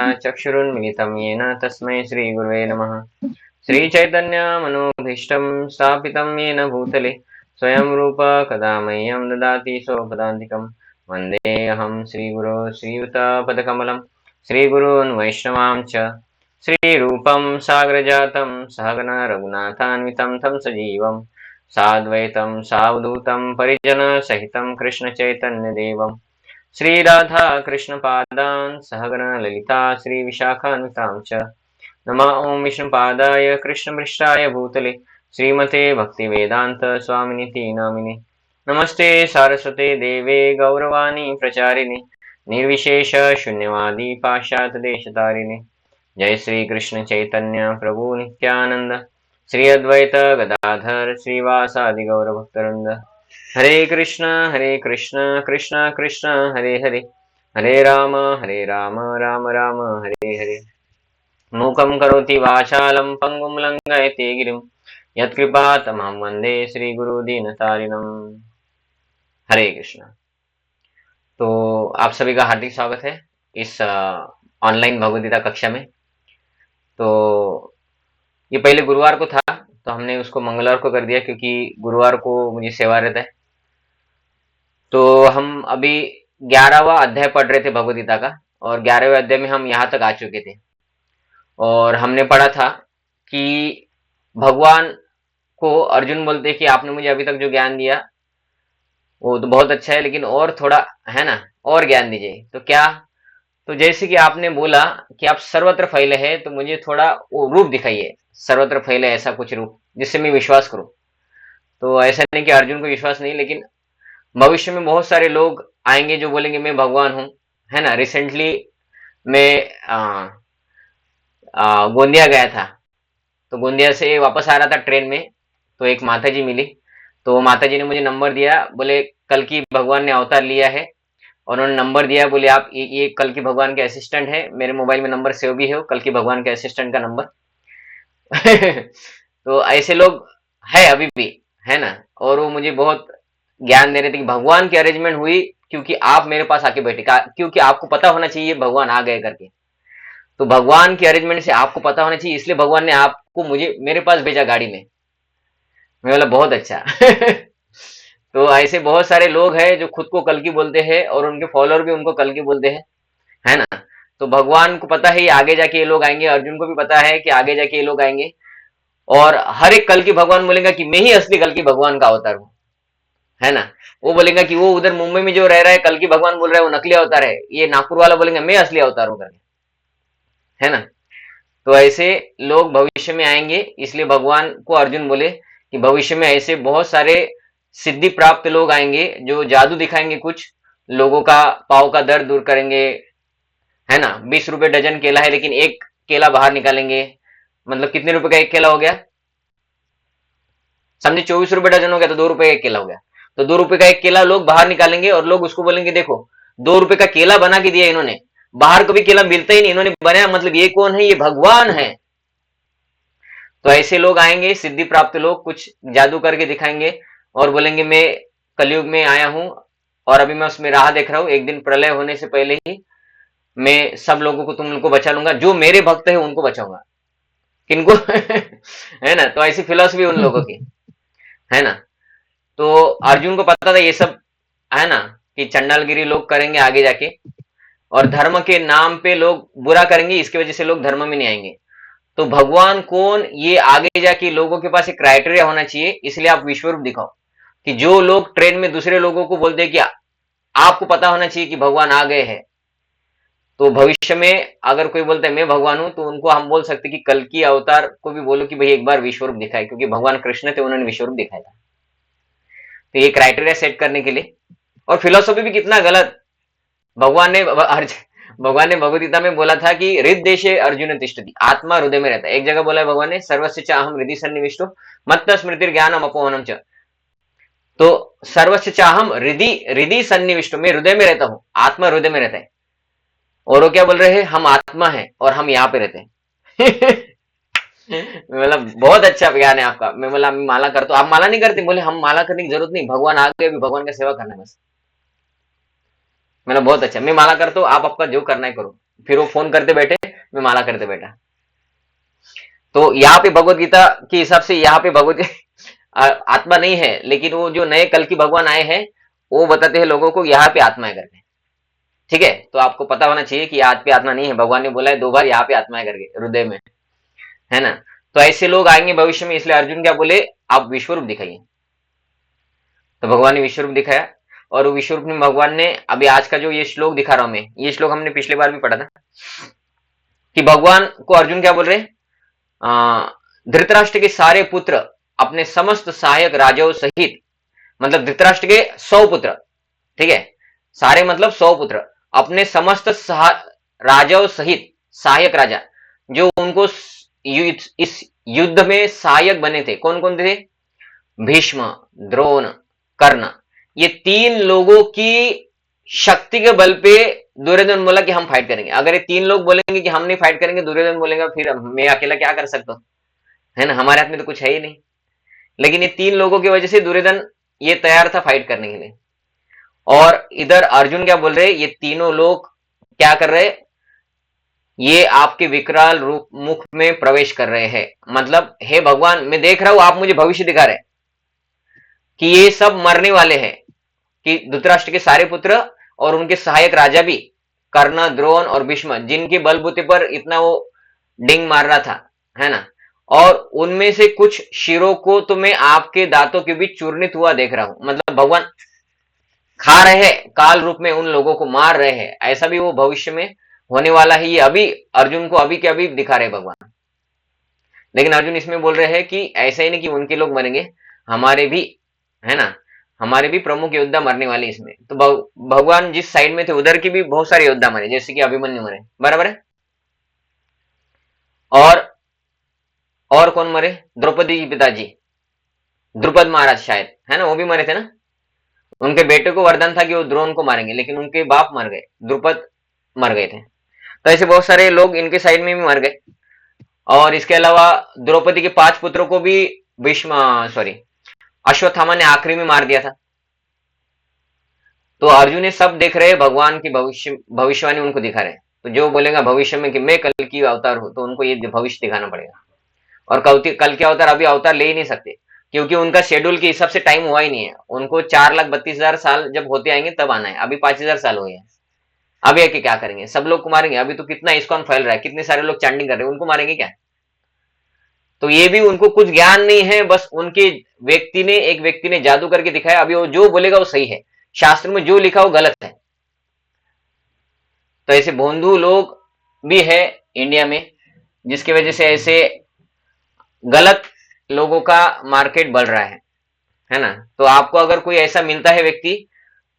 चक्षुरुन्मिलितं येन तस्मै श्रीगुरुवे नमः। श्रीचैतन्यमनोभीष्टं स्थापितं येन भूतले स्वयं रूप कदा मह्यं ददाति स्वपदान्तिकं। वन्देऽहं श्रीगुरो श्रीयुतपदकमलं श्रीगुरून् वैष्णवां च श्रीरूपं साग्रजातं सहगण रघुनाथान्वितं तं सजीवं साद्वैतं सावधूतं परिजनसहितं कृष्णचैतन्यदेवं श्री राधा कृष्ण पादान सहगण ललिता श्री विशाखान्वितां च नमः ओं विष्णुपादाय कृष्णपृष्ठाय भूतले श्रीमते भक्तिवेदांत स्वामिनिति नामिने नमस्ते सारस्वते देवे गौरवाणी प्रचारिणे निर्विशेष शून्यवादी पाश्चात देशतारिणे जय श्री कृष्ण चैतन्य प्रभु नित्यानंद श्री अद्वैत गदाधर श्रीवासादि गौर भक्तवृंद हरे कृष्ण कृष्ण कृष्ण हरे हरे हरे राम राम राम हरे हरे मूकं करोति वाचालं पंगुं लंघयते गिरिं यत्कृपातमहं वन्दे श्रीगुरु दीनतारिणम्। हरे कृष्ण। तो आप सभी का हार्दिक स्वागत है इस ऑनलाइन भगवद गीता कक्षा में। तो ये पहले गुरुवार को था, तो हमने उसको मंगलवार को कर दिया क्योंकि गुरुवार को मुझे सेवा रहता है। तो हम अभी 11वां अध्याय पढ़ रहे थे भगवद गीता का, और 11वें अध्याय में हम यहाँ तक आ चुके थे। और हमने पढ़ा था कि भगवान को अर्जुन बोलते कि आपने मुझे अभी तक जो ज्ञान दिया वो तो बहुत अच्छा है, लेकिन और थोड़ा है ना, और ज्ञान दीजिए। तो क्या? तो जैसे कि आपने बोला कि आप सर्वत्र फैले हैं, तो मुझे थोड़ा वो रूप दिखाइए, सर्वत्र फैले ऐसा कुछ रूप जिससे मैं विश्वास करूं। तो ऐसा नहीं कि अर्जुन को विश्वास नहीं, लेकिन भविष्य में बहुत सारे लोग आएंगे जो बोलेंगे मैं भगवान हूँ, है ना। रिसेंटली मैं गोंदिया गया था, तो गोंदिया से वापस आ रहा था ट्रेन में, तो एक माता जी मिली। तो माता जी ने मुझे नंबर दिया, बोले कल की भगवान ने अवतार लिया है, और उन्होंने नंबर दिया, बोले आप ये कल की भगवान के असिस्टेंट है। मेरे मोबाइल में नंबर सेव भी है कल की भगवान के असिस्टेंट का नंबर। तो ऐसे लोग है अभी भी, है ना। और वो मुझे बहुत ज्ञान दे रहे थे कि भगवान की अरेंजमेंट हुई क्योंकि आप मेरे पास आके बैठे, क्योंकि आपको पता होना चाहिए भगवान आ गए करके। तो भगवान की अरेंजमेंट से आपको पता होना चाहिए, इसलिए भगवान ने आपको मुझे मेरे पास भेजा गाड़ी में। मैं बोला बहुत अच्छा। तो ऐसे बहुत सारे लोग हैं जो खुद को कल की बोलते हैं और उनके फॉलोअर भी उनको कल की बोलते हैं, है ना। तो भगवान को पता है ये आगे जाके ये लोग आएंगे, अर्जुन को भी पता है कि आगे जाके ये लोग आएंगे, और हर एक कल की भगवान बोलेगा कि मैं ही असली कल की भगवान का अवतार हूँ, है ना। वो बोलेगा कि वो उधर मुंबई में जो रह रहा है कल की भगवान बोल रहा है वो नकली अवतार है, ये नागपुर वाला बोलेंगे मैं असली अवतार हूँ करके, है ना। तो ऐसे लोग भविष्य में आएंगे, इसलिए भगवान को अर्जुन बोले कि भविष्य में ऐसे बहुत सारे सिद्धि प्राप्त लोग आएंगे जो जादू दिखाएंगे, कुछ लोगों का पाव का दर्द दूर करेंगे, है ना। 20 रुपए डजन केला है, लेकिन एक केला बाहर निकालेंगे, मतलब कितने रुपए का एक केला हो गया? समझे, 24 रुपए डजन हो गया, तो 2 रुपए का एक केला हो गया। तो 2 रुपए का एक केला लोग बाहर निकालेंगे और लोग उसको बोलेंगे देखो 2 रुपए का केला बना के दिया इन्होंने, बाहर कभी केला मिलता ही नहीं, इन्होंने बनाया, मतलब ये कौन है? ये भगवान है। तो ऐसे लोग आएंगे सिद्धि प्राप्त लोग, कुछ जादू करके दिखाएंगे और बोलेंगे मैं कलयुग में आया हूं और अभी मैं उसमें राह देख रहा हूं, एक दिन प्रलय होने से पहले ही मैं सब लोगों को, तुम लोगों को बचा लूंगा, जो मेरे भक्त है उनको बचाऊंगा। किनको? है ना। तो ऐसी फिलॉसफी उन लोगों की, है ना। तो अर्जुन को पता था ये सब, है ना, कि चंडालगिरी लोग करेंगे आगे जाके, और धर्म के नाम पे लोग बुरा करेंगे, इसकी वजह से लोग धर्म में नहीं आएंगे। तो भगवान कौन, ये आगे जाके लोगों के पास एक क्राइटेरिया होना चाहिए, इसलिए आप विश्वरूप दिखाओ। कि जो लोग ट्रेन में दूसरे लोगों को बोलते हैं कि आपको पता होना चाहिए कि भगवान आ गए हैं, तो भविष्य में अगर कोई बोलता है मैं भगवान हूं, तो उनको हम बोल सकते कि कल की अवतार को भी बोलो कि भाई एक बार विश्वरूप दिखाए, क्योंकि भगवान कृष्ण थे, उन्होंने विश्वरूप दिखाया था। तो ये क्राइटेरिया सेट करने के लिए, और फिलोसॉफी भी कितना गलत। भगवान ने भगवान ने भगवद गीता में बोला था कि हृदय अर्जुन तिष्ठति, आत्मा हृदय में रहता है। एक जगह बोला है भगवान ने सर्वस्य चाहम हृदय सन्निविष्टो मत्त स्मृति ज्ञानम अपोहनम च। तो सर्वस्य चाहम हृदय हृदय सन्निविष्टो, मैं हृदय में रहता हूँ, आत्मा हृदय में रहता है। और वो क्या बोल रहे हैं? हम आत्मा है और हम यहाँ पे रहते हैं। मतलब बहुत अच्छा ज्ञान है आपका। मैं बोला मैं माला करता हूँ, आप माला नहीं करते? बोले हम माला करने की जरूरत नहीं, भगवान आ गए, अभी भगवान का सेवा करना है बस। मैंने बहुत अच्छा, मैं माला करता हूँ, आप आपका जो करना है करो, फिर वो फोन करते बैठे, मैं माला करते बैठा। तो यहाँ पे भगवत गीता के हिसाब से यहाँ पे भगवत आत्मा नहीं है, लेकिन वो जो नए कल की भगवान आए हैं वो बताते हैं लोगों को यहाँ पे आत्मा है करके। ठीक है, तो आपको पता होना चाहिए कि आज पे आत्मा नहीं है, भगवान ने बोला है 2 बार यहाँ पे आत्मा है करके हृदय में, है ना। तो ऐसे लोग आएंगे भविष्य में, इसलिए अर्जुन क्या बोले, आप विश्वरूप दिखाइए। तो भगवान ने विश्वरूप दिखाया, और वो विश्वरूप में भगवान ने, अभी आज का जो ये श्लोक दिखा रहा हूं मैं, ये श्लोक हमने पिछले बार भी पढ़ा था कि भगवान को अर्जुन क्या बोल रहे, धृतराष्ट्र के सारे पुत्र अपने समस्त सहायक राजाओं सहित, मतलब धृतराष्ट्र के 100 पुत्र, ठीक है, सारे मतलब 100 पुत्र अपने समस्त राजाओं सहित, सहायक राजा जो उनको इस युद्ध में सहायक बने थे, कौन कौन थे, भीष्म, द्रोण, कर्ण, ये 3 लोगों की शक्ति के बल पे दुर्योधन बोला कि हम फाइट करेंगे। अगर ये 3 लोग बोलेंगे कि हम नहीं फाइट करेंगे, दुर्योधन बोलेगा फिर मैं अकेला क्या कर सकता हूं, है ना, हमारे हाथ में तो कुछ है ही नहीं। लेकिन ये 3 लोगों की वजह से दुर्योधन ये तैयार था फाइट करने के लिए। और इधर अर्जुन क्या बोल रहे, ये तीनों लोग क्या कर रहे, ये आपके विकराल रूप मुख में प्रवेश कर रहे हैं। मतलब हे भगवान, मैं देख रहा हूं आप मुझे भविष्य दिखा रहे कि ये सब मरने वाले हैं, कि धृतराष्ट्र के सारे पुत्र और उनके सहायक राजा भी, कर्ण, द्रोण और भीष्म, जिनके बलबूते पर इतना वो डिंग मार रहा था, है ना, और उनमें से कुछ शिरों को तो मैं आपके दांतों के बीच चूर्णित हुआ देख रहा हूं। मतलब भगवान खा रहे हैं, काल रूप में उन लोगों को मार रहे हैं। ऐसा भी वो भविष्य में होने वाला है, ये अभी अर्जुन को अभी के अभी दिखा रहे भगवान। लेकिन अर्जुन इसमें बोल रहे हैं कि ऐसा ही नहीं कि उनके लोग मरेंगे, हमारे भी, है ना, हमारे भी प्रमुख योद्धा मरने वाले इसमें। तो भगवान जिस साइड में थे उधर की भी बहुत सारे योद्धा मरे, जैसे कि अभिमन्यु मरे, बराबर है। और कौन मरे, द्रौपदी के पिताजी द्रुपद महाराज शायद, है ना, वो भी मरे थे ना। उनके बेटे को वरदान था कि वो द्रोण को मारेंगे, लेकिन उनके बाप मर गए, द्रुपद मर गए थे। तो ऐसे बहुत सारे लोग इनके साइड में भी मर गए। और इसके अलावा द्रौपदी के 5 पुत्रों को भी भीष्म, सॉरी, अश्वत्थामा ने आखिरी में मार दिया था। तो अर्जुन ये सब देख रहे हैं, भगवान की भविष्यवाणी उनको दिखा रहे हैं। तो जो बोलेगा भविष्य में कि मैं कल की अवतार हूं, तो उनको ये भविष्य दिखाना पड़ेगा। और कल के अवतार अभी अवतार ले ही नहीं सकते, क्योंकि उनका शेड्यूल के हिसाब से टाइम हुआ ही नहीं है। उनको 4,32,000 साल जब होते आएंगे तब आना है, अभी 5,000 साल हुए हैं। अभी आके क्या करेंगे, सब लोग को मारेंगे। अभी तो कितना इस्कॉन फैल रहा है, कितने सारे लोग चैंटिंग कर रहे हैं, उनको मारेंगे क्या। तो ये भी उनको कुछ ज्ञान नहीं है, बस उनके एक व्यक्ति ने जादू करके दिखाया, अभी वो जो बोलेगा वो सही है, शास्त्र में जो लिखा वो गलत है। तो ऐसे भोंदू लोग भी है इंडिया में, जिसकी वजह से ऐसे गलत लोगों का मार्केट बढ़ रहा है ना। तो आपको अगर कोई ऐसा मिलता है व्यक्ति,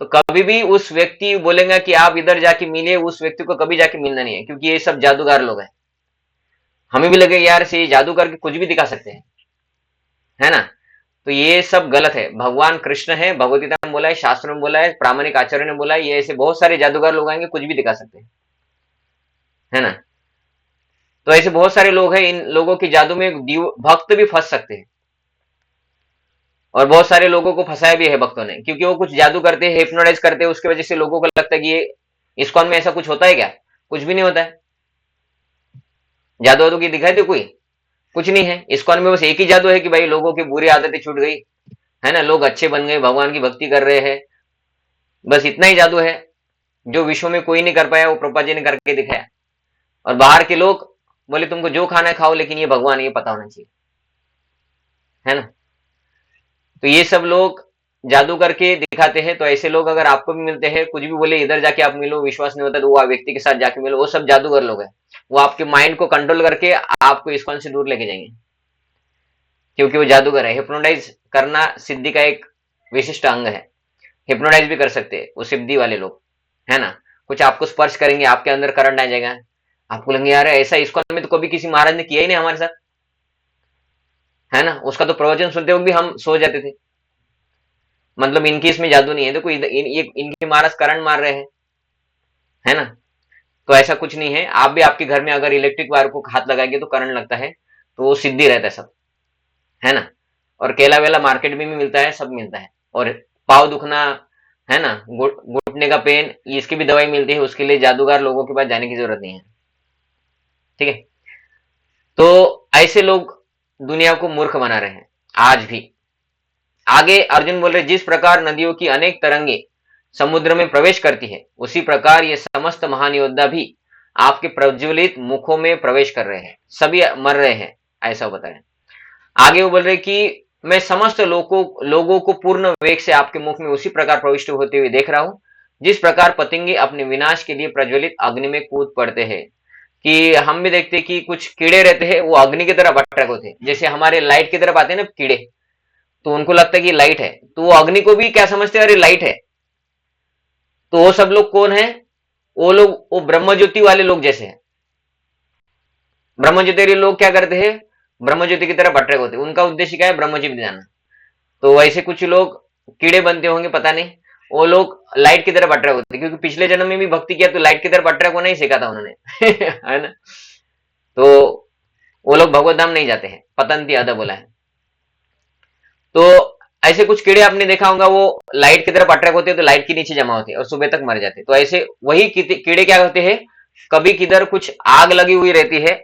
तो कभी भी उस व्यक्ति बोलेगा कि आप इधर जाके मिले, उस व्यक्ति को कभी जाके मिलना नहीं है, क्योंकि ये सब जादूगर लोग हैं। हमें भी लगे यार से जादू करके कुछ भी दिखा सकते हैं, है ना। तो ये सब गलत है। भगवान कृष्ण है, भगवदगीता में बोला है, शास्त्रों में बोला है, प्रामाणिक आचार्य ने बोला है, ये ऐसे बहुत सारे जादूगर लोग आएंगे कुछ भी दिखा सकते हैं, है ना। तो ऐसे बहुत सारे लोग हैं, इन लोगों के जादू में भक्त भी फंस सकते हैं। और बहुत सारे लोगों को फंसाया भी है भक्तों ने, क्योंकि वो कुछ जादू करते हैं, हिप्नोटाइज करते हैं, उसकी वजह से लोगों को लगता है कि ये इस्कॉन में ऐसा कुछ होता है क्या, कुछ भी नहीं होता है। जादू वादू की दिखाई दे कोई, कुछ नहीं है। इस्कॉन में बस एक ही जादू है कि भाई लोगों की बुरी आदतें छूट गई, है ना, लोग अच्छे बन गए, भगवान की भक्ति कर रहे हैं, बस इतना ही जादू है जो विश्व में कोई नहीं कर पाया, वो प्रभुपाद जी ने करके दिखाया। और बाहर के लोग बोले तुमको जो खाना है खाओ, लेकिन ये भगवान ये पता होना चाहिए, है ना। तो ये सब लोग जादू करके दिखाते हैं। तो ऐसे लोग अगर आपको भी मिलते हैं, कुछ भी बोले इधर जाके आप मिलो, विश्वास नहीं होता तो वो व्यक्ति के साथ जाके मिलो, वो सब जादूगर लोग हैं। वो आपके माइंड को कंट्रोल करके आपको इस्कॉन से दूर लेके जाएंगे, क्योंकि वो जादूगर है। हिप्नोटाइज करना सिद्धि का एक विशिष्ट अंग है। हिप्नोटाइज भी कर सकते हैं वो सिद्धि वाले लोग, है ना। कुछ आपको स्पर्श करेंगे, आपके अंदर करंट आ जाएगा, आपको लगेगा यार ऐसा इस्कॉन में तो कभी किसी महाराज ने किया ही नहीं हमारे साथ, है ना। उसका तो प्रवचन सुनते वक्त भी हम सो जाते थे। मतलब इनकी इसमें जादू नहीं है, देखो इनके महाराज करंट मार रहे हैं, है ना। तो ऐसा कुछ नहीं है। आप भी आपके घर में अगर इलेक्ट्रिक वायर को हाथ लगाएंगे तो करंट लगता है, तो वो सिद्धि रहता है सब, है ना। और केला वेला मार्केट में भी मिलता है, सब मिलता है। और पाव दुखना, है ना, घुटने का पेन, इसकी भी दवाई मिलती है, उसके लिए जादूगर लोगों के पास जाने की जरूरत नहीं है। ठीक है, तो ऐसे लोग दुनिया को मूर्ख बना रहे हैं आज भी। आगे अर्जुन बोल रहे, जिस प्रकार नदियों की अनेक तरंगे समुद्र में प्रवेश करती है, उसी प्रकार ये समस्त महान योद्धा भी आपके प्रज्वलित मुखों में प्रवेश कर रहे हैं, सभी मर रहे हैं, ऐसा वो बताया। आगे वो बोल रहे कि मैं समस्त लोगों को पूर्ण वेग से आपके मुख में उसी प्रकार प्रविष्ट होते हुए देख रहा हूं, जिस प्रकार पतंगे अपने विनाश के लिए प्रज्वलित अग्नि में कूद पड़ते हैं। कि हम भी देखते हैं कि कुछ कीड़े रहते हैं, वो अग्नि की तरफ अट्रैक्ट होते हैं, जैसे हमारे लाइट की तरफ आते हैं ना कीड़े, तो उनको लगता है कि लाइट है, तो वो अग्नि को भी क्या समझते हैं, अरे लाइट है। तो वो सब लोग कौन है, वो लोग वो ब्रह्म ज्योति वाले लोग जैसे हैं। ब्रह्म ज्योति वाले लोग क्या करते हैं, ब्रह्म ज्योति की तरफ अट्रैक्ट होते हैं, उनका उद्देश्य क्या है, ब्रह्म ज्योति जाना। तो वैसे कुछ लोग कीड़े बनते होंगे पता नहीं, वो लोग लाइट की तरफ अट्रैक्ट होते हैं, क्योंकि पिछले जन्म में भी भक्ति किया तो लाइट की तरफ अट्रैक्ट होना ही सीखा था उन्होंने है ना। तो वो लोग भगवत धाम नहीं जाते हैं, पतंती आधा बोला है। तो ऐसे कुछ कीड़े आपने देखा होगा, वो लाइट की तरफ अट्रैक्ट होते हैं तो लाइट के नीचे जमा होते हैं और सुबह तक मर जाते हैं। तो ऐसे वही कीड़े क्या होते हैं, कभी किधर कुछ आग लगी हुई रहती है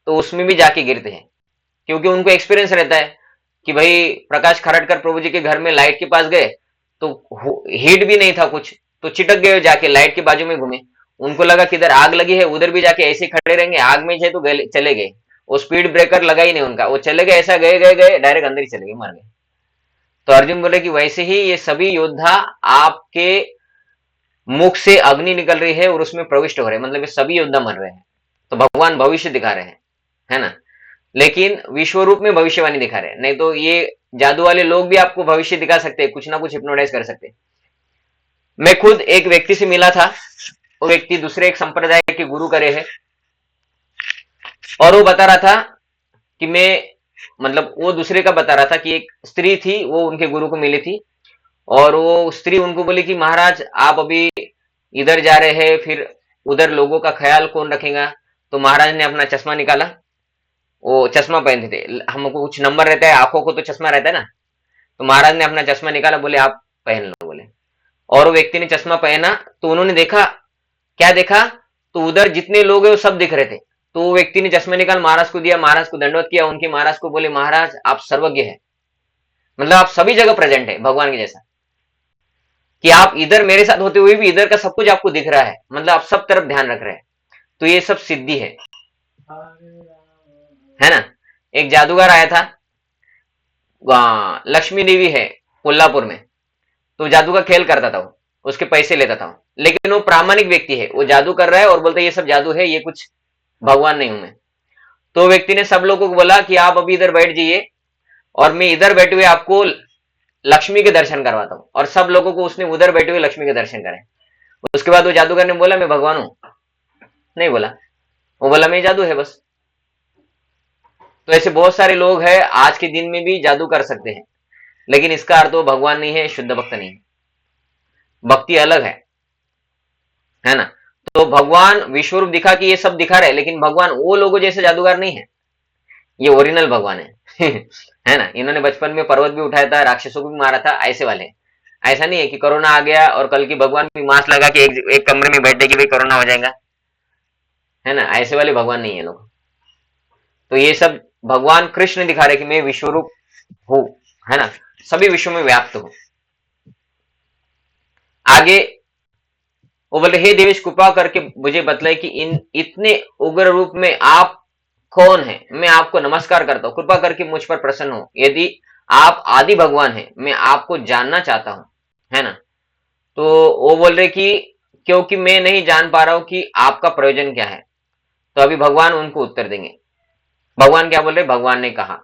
तो उसमें भी जाके गिरते हैं, क्योंकि उनको एक्सपीरियंस रहता है कि भाई प्रकाश खरटकर प्रभु जी के घर में लाइट के पास गए तो हीट भी नहीं था कुछ, तो चिटक गए, जाके लाइट के बाजू में घूमे, उनको लगा कि इधर आग लगी है, उधर भी जाके ऐसे खड़े रहेंगे, आग में तो चले गए, वो स्पीड ब्रेकर लगा ही नहीं उनका, वो चले गए, ऐसा गए गए गए डायरेक्ट अंदर ही चले गए, मर गए। तो अर्जुन बोले कि वैसे ही ये सभी योद्धा आपके मुख से अग्नि निकल रही है और उसमें प्रविष्ट हो रहे हैं, मतलब ये सभी योद्धा मर रहे हैं। तो भगवान भविष्य दिखा रहे हैं, है ना, लेकिन विश्व रूप में भविष्यवाणी दिखा रहे हैं, नहीं तो ये जादू वाले लोग भी आपको भविष्य दिखा सकते हैं, कुछ ना कुछ हिप्नोटाइज कर सकते हैं। मैं खुद एक व्यक्ति से मिला था, वो व्यक्ति दूसरे एक संप्रदाय के गुरु करे है, और वो बता रहा था कि मैं, मतलब वो दूसरे का बता रहा था कि एक स्त्री थी, वो उनके गुरु को मिली थी, और वो स्त्री उनको बोली कि महाराज आप अभी इधर जा रहे हैं, फिर उधर लोगों का ख्याल कौन रखेगा। तो महाराज ने अपना चश्मा निकाला, वो चश्मा पहनते थे, हमको कुछ नंबर रहता है, आंखों को तो चश्मा रहता है ना, तो महाराज ने अपना चश्मा निकाला, बोले आप पहन लो, बोले। और वो व्यक्ति ने चश्मा पहना, तो उन्होंने देखा, क्या देखा, तो उधर जितने लोग हैं वो सब दिख रहे थे। तो वो व्यक्ति ने चश्मा निकाल महाराज को दिया, महाराज को दंडवत किया, उनके महाराज को बोले महाराज आप सर्वज्ञ है, मतलब आप सभी जगह प्रेजेंट है भगवान के जैसा, कि आप इधर मेरे साथ होते हुए भी इधर का सब कुछ आपको दिख रहा है, मतलब आप सब तरफ ध्यान रख रहे हैं। तो ये सब सिद्धि है ना। एक जादूगर आया था, लक्ष्मी देवी है कोल्हापुर में, तो जादू का खेल करता था वो, उसके पैसे लेता था, लेकिन वो प्रामाणिक व्यक्ति है, वो जादू कर रहा है और बोलता है ये सब जादू है, ये कुछ भगवान नहीं हूं मैं। तो व्यक्ति ने सब लोगों को बोला कि आप अभी इधर बैठ जाइए और मैं इधर बैठे हुए आपको लक्ष्मी के दर्शन करवाता हूँ, और सब लोगों को उसने उधर बैठे हुए लक्ष्मी के दर्शन करे। उसके बाद वो जादूगर ने बोला मैं भगवान हूं, नहीं बोला, वो बोला मैं जादू है बस। तो ऐसे बहुत सारे लोग हैं आज के दिन में भी जादू कर सकते हैं, लेकिन इसका अर्थ वो भगवान नहीं है, शुद्ध भक्त नहीं है, भक्ति अलग है ना। तो भगवान विश्वरूप दिखा कि ये सब दिखा रहे, लेकिन भगवान वो लोगों जैसे जादूगर नहीं है, ये ओरिजिनल भगवान है है ना। इन्होंने बचपन में पर्वत भी उठाया था, राक्षसों को भी मारा था, ऐसे वाले। ऐसा नहीं है कि कोरोना आ गया और कल की भगवान भी मास्क लगा के एक कमरे में बैठे कि भाई कोरोना हो जाएगा, है ना, ऐसे वाले भगवान नहीं है लोग। तो ये सब भगवान कृष्ण दिखा रहे कि मैं विश्वरूप हूं, है ना, सभी विश्व में व्याप्त हूं। आगे वो बोले हे देवेश कृपा करके मुझे बतलाए कि इन इतने उग्र रूप में आप कौन है, मैं आपको नमस्कार करता हूं, कृपा करके मुझ पर प्रसन्न हो, यदि आप आदि भगवान हैं मैं आपको जानना चाहता हूं, है ना। तो वो बोल रहे कि क्योंकि मैं नहीं जान पा रहा हूं कि आपका प्रयोजन क्या है। तो अभी भगवान उनको उत्तर देंगे। भगवान क्या बोल रहे, भगवान ने कहा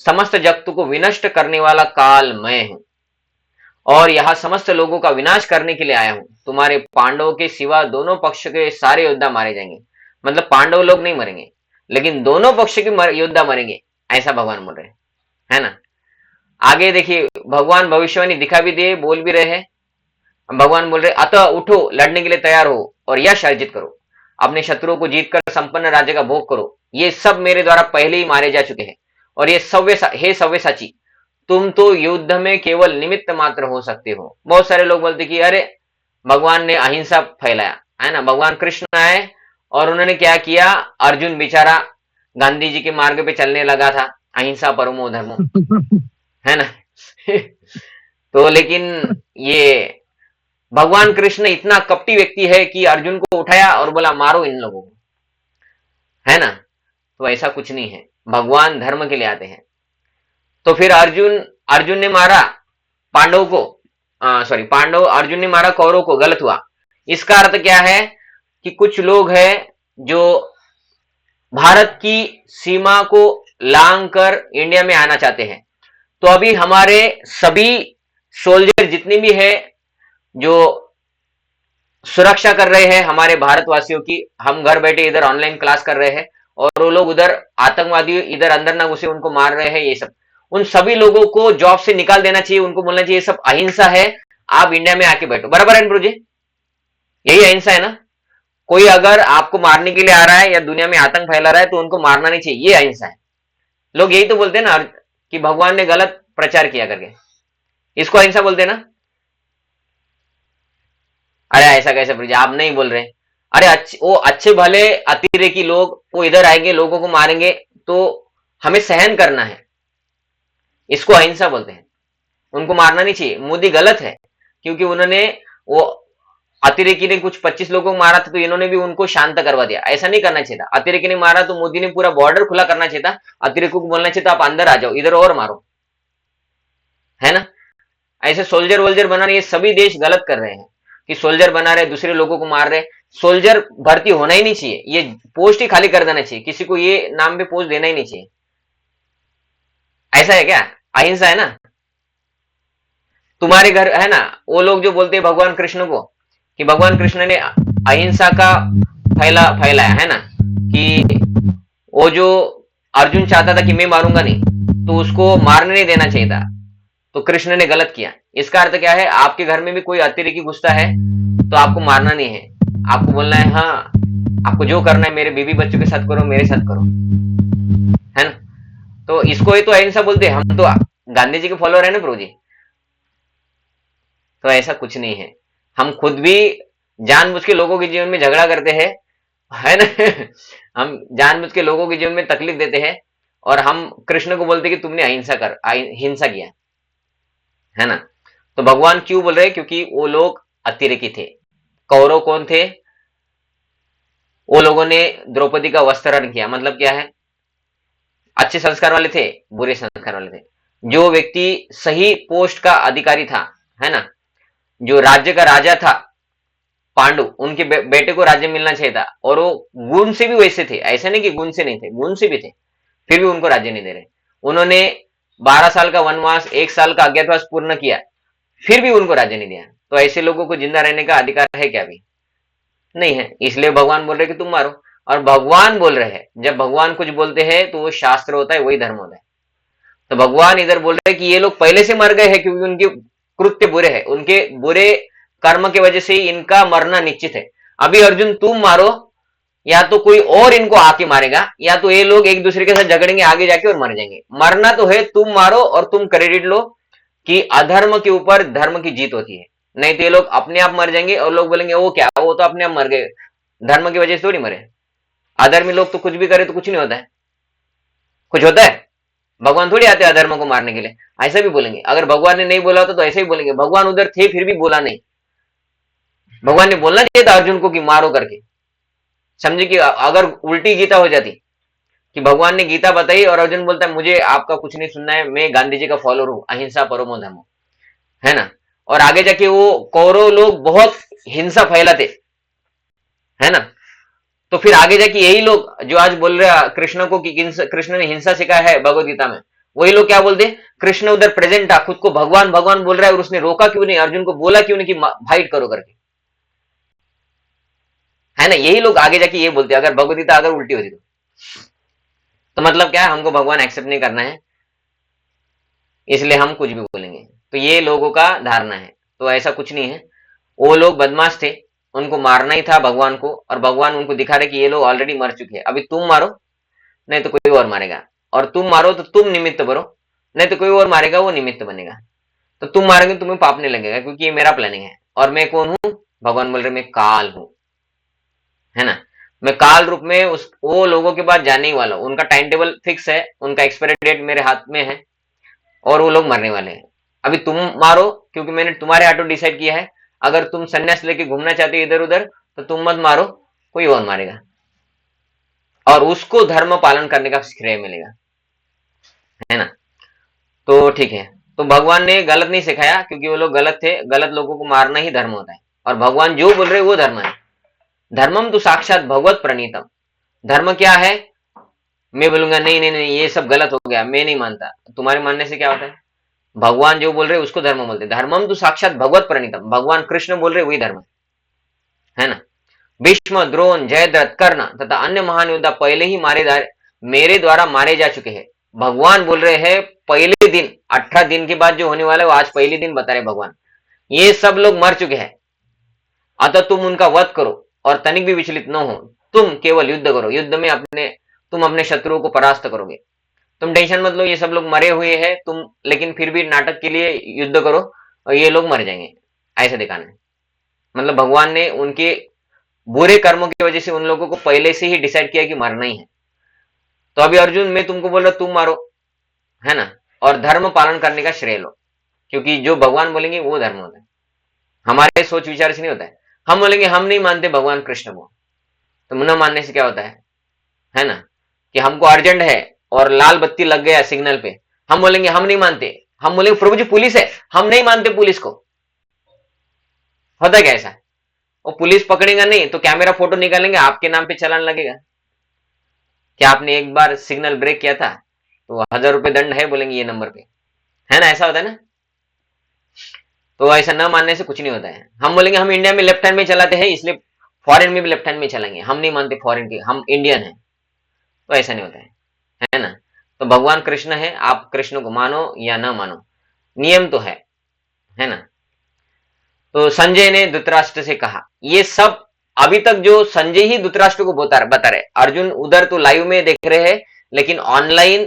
समस्त जगत को विनष्ट करने वाला काल मैं हूं और यहां समस्त लोगों का विनाश करने के लिए आया हूं, तुम्हारे पांडवों के सिवा दोनों पक्ष के सारे योद्धा मारे जाएंगे, मतलब पांडव लोग नहीं मरेंगे लेकिन दोनों पक्ष के योद्धा मरेंगे, ऐसा भगवान बोल रहे हैं, है ना। आगे देखिए भगवान भविष्यवाणी दिखा भी दे, बोल भी रहे हैं। भगवान बोल रहे अतः उठो, लड़ने के लिए तैयार हो और यश अर्जित करो, अपने शत्रुओं को जीतकर संपन्न राज्य का भोग करो, ये सब मेरे द्वारा पहले ही मारे जा चुके हैं, और ये सव्य हे सव्य साची, तुम तो युद्ध में केवल निमित्त मात्र हो सकते हो। बहुत सारे लोग बोलते कि अरे भगवान ने अहिंसा फैलाया, है ना, भगवान कृष्ण आए और उन्होंने क्या किया, अर्जुन बेचारा गांधी जी के मार्ग पे चलने लगा था, अहिंसा परमो धर्मो, है ना। तो लेकिन ये भगवान कृष्ण इतना कपटी व्यक्ति है कि अर्जुन को उठाया और बोला मारो इन लोगों को, है ना। तो ऐसा कुछ नहीं है, भगवान धर्म के लिए आते हैं। तो फिर अर्जुन अर्जुन ने मारा पांडव को, सॉरी पांडव, अर्जुन ने मारा कौरव को, गलत हुआ। इसका अर्थ क्या है कि कुछ लोग हैं जो भारत की सीमा को लांग कर इंडिया में आना चाहते हैं। तो अभी हमारे सभी सोल्जर जितने भी है जो सुरक्षा कर रहे हैं हमारे भारतवासियों की, हम घर बैठे इधर ऑनलाइन क्लास कर रहे हैं और वो लोग उधर आतंकवादी इधर अंदर ना घुसे उनको मार रहे हैं, ये सब, उन सभी लोगों को जॉब से निकाल देना चाहिए। उनको बोलना चाहिए सब अहिंसा है, आप इंडिया में आके बैठो। बराबर है प्रभु जी, यही अहिंसा है ना। कोई अगर आपको मारने के लिए आ रहा है या दुनिया में आतंक फैला रहा है तो उनको मारना नहीं चाहिए, ये अहिंसा है। लोग यही तो बोलते हैं ना कि भगवान ने गलत प्रचार किया करके, इसको अहिंसा बोलते हैं ना। अरे ऐसा कैसे प्रभु जी, आप नहीं बोल रहे। अरे वो अच्छे भले अतिरेकी लोग वो इधर आएंगे, लोगों को मारेंगे, तो हमें सहन करना है, इसको अहिंसा बोलते हैं। उनको मारना नहीं चाहिए। मोदी गलत है क्योंकि उन्होंने वो अतिरेकी ने कुछ 25 लोगों को मारा था तो इन्होंने भी उनको शांत करवा दिया। ऐसा नहीं करना चाहिए था। अतिरेकी ने मारा तो मोदी ने पूरा बॉर्डर खुला करना चाहिए था, अतिरेकी को बोलना चाहिए था आप अंदर आ जाओ, इधर और मारो, है ना। ऐसे सोल्जर वोल्जर बना रहे, ये सभी देश गलत कर रहे हैं कि सोल्जर बना रहे, दूसरे लोगों को मार रहे। सोल्जर भर्ती होना ही नहीं चाहिए, ये पोस्ट ही खाली कर देना चाहिए, किसी को ये नाम पे पोस्ट देना ही नहीं चाहिए। ऐसा है क्या, अहिंसा है ना। तुम्हारे घर है ना, वो लोग जो बोलते हैं भगवान कृष्ण को कि भगवान कृष्ण ने अहिंसा का फैलाया है ना, कि वो जो अर्जुन चाहता था कि मैं मारूंगा नहीं तो उसको मारने नहीं देना चाहिए था, तो कृष्ण ने गलत किया। इसका अर्थ क्या है, आपके घर में भी कोई अतिरेकी घुसता है तो आपको मारना नहीं है, आपको बोलना है हाँ आपको जो करना है मेरे बीवी बच्चों के साथ करो, मेरे साथ करो, है ना। तो इसको ही तो अहिंसा बोलते हैं। हम तो गांधी जी के फॉलोअर है ना प्रभु जी। तो ऐसा कुछ नहीं है, हम खुद भी जानबूझ के लोगों के जीवन में झगड़ा करते हैं, है ना। हम जानबूझ के लोगों के जीवन में तकलीफ देते हैं और हम कृष्ण को बोलते हैं कि तुमने हिंसा किया, है ना। तो भगवान क्यों बोल रहे हैं, क्योंकि वो लोग अतिरेकी थे। कौरव कौन थे, वो लोगों ने द्रौपदी का वस्त्रहरण किया, मतलब क्या है, अच्छे संस्कार वाले थे, बुरे संस्कार वाले थे। जो व्यक्ति सही पोस्ट का अधिकारी था, है ना, जो राज्य का राजा था पांडु, उनके बेटे को राज्य मिलना चाहिए था, और वो गुण से भी वैसे थे, ऐसे नहीं कि गुण से नहीं थे, गुण से भी थे, फिर भी उनको राज्य नहीं दे रहे। उन्होंने 12 साल का वनवास, 1 साल का अज्ञातवास पूर्ण किया, फिर भी उनको राज्य नहीं दिया। तो ऐसे लोगों को जिंदा रहने का अधिकार है क्या, भी नहीं है। इसलिए भगवान बोल रहे कि तुम मारो। और भगवान बोल रहे हैं, जब भगवान कुछ बोलते हैं तो वो शास्त्र होता है, वही धर्म होता है। तो भगवान इधर बोल रहे हैं कि ये लोग पहले से मर गए हैं क्योंकि उनके कृत्य बुरे हैं, उनके बुरे कर्म की वजह से ही इनका मरना निश्चित है। अभी अर्जुन तुम मारो या तो कोई और इनको आके मारेगा, या तो ये लोग एक दूसरे के साथ झगड़ेंगे आगे जाके और मर जाएंगे। मरना तो है, तुम मारो और तुम क्रेडिट लो कि अधर्म के ऊपर धर्म की जीत होती है। नहीं तो ये लोग अपने आप मर जाएंगे और लोग बोलेंगे वो क्या, वो तो अपने आप मर गए, धर्म की वजह से थोड़ी मरे। अधर्मी लोग तो कुछ भी करे तो कुछ नहीं होता है, कुछ होता है। भगवान थोड़ी आते हैं अधर्म को मारने के लिए, ऐसा भी बोलेंगे। अगर भगवान ने नहीं बोला होता तो ऐसे ही बोलेंगे, भगवान उधर थे फिर भी बोला नहीं। भगवान ने बोलना चाहिए था अर्जुन को कि मारो करके। समझे कि अगर उल्टी गीता हो जाती कि भगवान ने गीता बताई और अर्जुन बोलता है मुझे आपका कुछ नहीं सुनना है, मैं गांधी जी का फॉलोअर हूं, अहिंसा परमो धर्मो, है ना, और आगे जाके वो कौरव लोग बहुत हिंसा फैलाते, है ना। तो फिर आगे जाके यही लोग जो आज बोल रहे हैं कृष्ण को कि कृष्ण ने हिंसा सिखाया है भगवत गीता में, वही लोग क्या बोलते, कृष्ण उधर प्रेजेंट था, खुद को भगवान भगवान बोल रहा है और उसने रोका क्यों नहीं, अर्जुन को बोला क्यों नहीं कि फाइट करो करके, है ना। यही लोग आगे जाके ये बोलते हैं अगर भगवत गीता अगर उल्टी होती तो मतलब क्या है, हमको भगवान एक्सेप्ट नहीं करना है, इसलिए हम कुछ भी बोलेंगे। तो ये लोगों का धारणा है। तो ऐसा कुछ नहीं है, वो लोग बदमाश थे, उनको मारना ही था भगवान को, और भगवान उनको दिखा रहे कि ये लोग ऑलरेडी मर चुके हैं, अभी तुम मारो नहीं तो कोई और मारेगा, और तुम मारो तो तुम निमित्त बनो, नहीं तो कोई और मारेगा, वो निमित्त बनेगा। तो तुम मारोगे तुम्हें पाप नहीं लगेगा, क्योंकि ये मेरा प्लानिंग है। और मैं कौन हूं? भगवान बोल रहे मैं काल हूं, है ना। मैं काल रूप में उस वो लोगों के पास जाने ही वाला हूं। उनका टाइम टेबल फिक्स है, उनका एक्सपायरी डेट मेरे हाथ में है, और वो लोग मरने वाले हैं। अभी तुम मारो, क्योंकि मैंने तुम्हारे हाथों डिसाइड किया है। अगर तुम संन्यास लेके घूमना चाहते हो इधर उधर, तो तुम मत मारो, कोई और मारेगा, और उसको धर्म पालन करने का श्रेय मिलेगा, है ना। तो ठीक है। तो भगवान ने गलत नहीं सिखाया, क्योंकि वो लोग गलत थे। गलत लोगों को मारना ही धर्म होता है, और भगवान जो बोल रहे वो धर्म है। धर्मम तो साक्षात भगवत प्रणीतम। धर्म क्या है? मैं बोलूंगा नहीं नहीं नहीं, ये सब गलत हो गया, मैं नहीं मानता। तुम्हारे मानने से क्या होता है? भगवान जो बोल रहे उसको धर्म बोलते हैं। धर्मम तो साक्षात भगवत प्रणीतम, भगवान कृष्ण बोल रहे वही धर्म है ना। भीष्म, द्रोण, जयद्रथ, कर्ण तथा अन्य महान योद्धा पहले ही मेरे द्वारा मारे जा चुके हैं। भगवान बोल रहे हैं पहले दिन, 18 दिन के बाद जो होने वाला है वो आज पहले दिन बता रहे भगवान। ये सब लोग मर चुके हैं, अतः तुम उनका वध करो और तनिक भी विचलित न हो। तुम केवल युद्ध करो, युद्ध में तुम अपने शत्रुओं को परास्त करोगे। तुम टेंशन मत लो, ये सब लोग मरे हुए हैं, तुम लेकिन फिर भी नाटक के लिए युद्ध करो, और ये लोग मर जाएंगे, ऐसा दिखाना है। मतलब भगवान ने उनके बुरे कर्मों की वजह से उन लोगों को पहले से ही डिसाइड किया कि मरना ही है। तो अभी अर्जुन, मैं तुमको बोल रहा तुम मारो, है ना, और धर्म पालन करने का श्रेय लो, क्योंकि जो भगवान बोलेंगे वो धर्म होता है, हमारे सोच विचार से नहीं होता है। हम बोलेंगे हम नहीं मानते भगवान कृष्ण को, तो न मानने से क्या होता है ना, कि हमको अर्जेंट है और लाल बत्ती लग गया सिग्नल पे, हम बोलेंगे हम नहीं मानते। हम बोलेंगे प्रभु जी पुलिस है, हम नहीं मानते पुलिस को। होता क्या ऐसा? वो पुलिस पकड़ेगा नहीं तो कैमरा फोटो निकालेंगे, आपके नाम पे चालान लगेगा। क्या आपने एक बार सिग्नल ब्रेक किया था तो 1000 रुपए दंड है, बोलेंगे ये नंबर पे, है ना। ऐसा होता है ना। तो ऐसा न मानने से कुछ नहीं होता है। हम बोलेंगे हम इंडिया में लेफ्ट हैंड में चलाते हैं, इसलिए फॉरेन में भी लेफ्ट हैंड में चलाएंगे, हम नहीं मानते फॉरेन के, हम इंडियन है। तो ऐसा नहीं होता है ना। तो भगवान कृष्ण है, आप कृष्ण को मानो या ना मानो, नियम तो है ना। तो संजय ने धृतराष्ट्र से कहा, ये सब अभी तक जो संजय ही धृतराष्ट्र को बता रहे, अर्जुन उधर तो लाइव में देख रहे हैं, लेकिन ऑनलाइन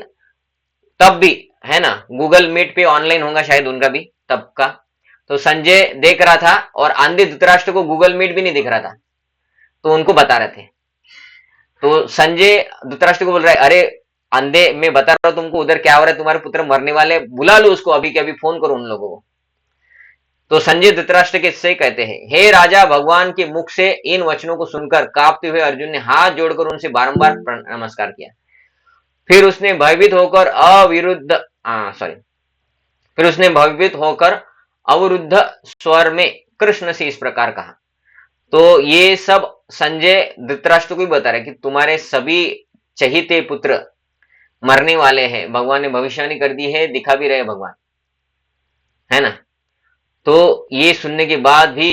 तब भी, है ना, गूगल मीट पे ऑनलाइन होगा शायद उनका भी तब का। तो संजय देख रहा था, और आंधे धृतराष्ट्र को गूगल मीट भी नहीं दिख रहा था, तो उनको बता रहे थे। तो संजय धृतराष्ट्र को बोल रहा है, अरे अंधे, मैं बता रहा हूं तुमको उधर क्या हो रहा है, तुम्हारे पुत्र मरने वाले, बुला लो उसको अभी के अभी, फोन करो उन लोगों को। तो संजय धृतराष्ट्र के से कहते हैं, हे राजा, भगवान के मुख से इन वचनों को सुनकर कांपते हुए अर्जुन ने हाथ जोड़कर उनसे बारंबार नमस्कार किया। फिर उसने भयभीत होकर अवरुद्ध स्वर में कृष्ण से इस प्रकार कहा। तो ये सब संजय धृतराष्ट्र को ही बता रहे कि तुम्हारे सभी चहीते पुत्र मरने वाले हैं, भगवान ने भविष्यवाणी कर दी है, दिखा भी रहे भगवान, है ना। तो ये सुनने के बाद भी,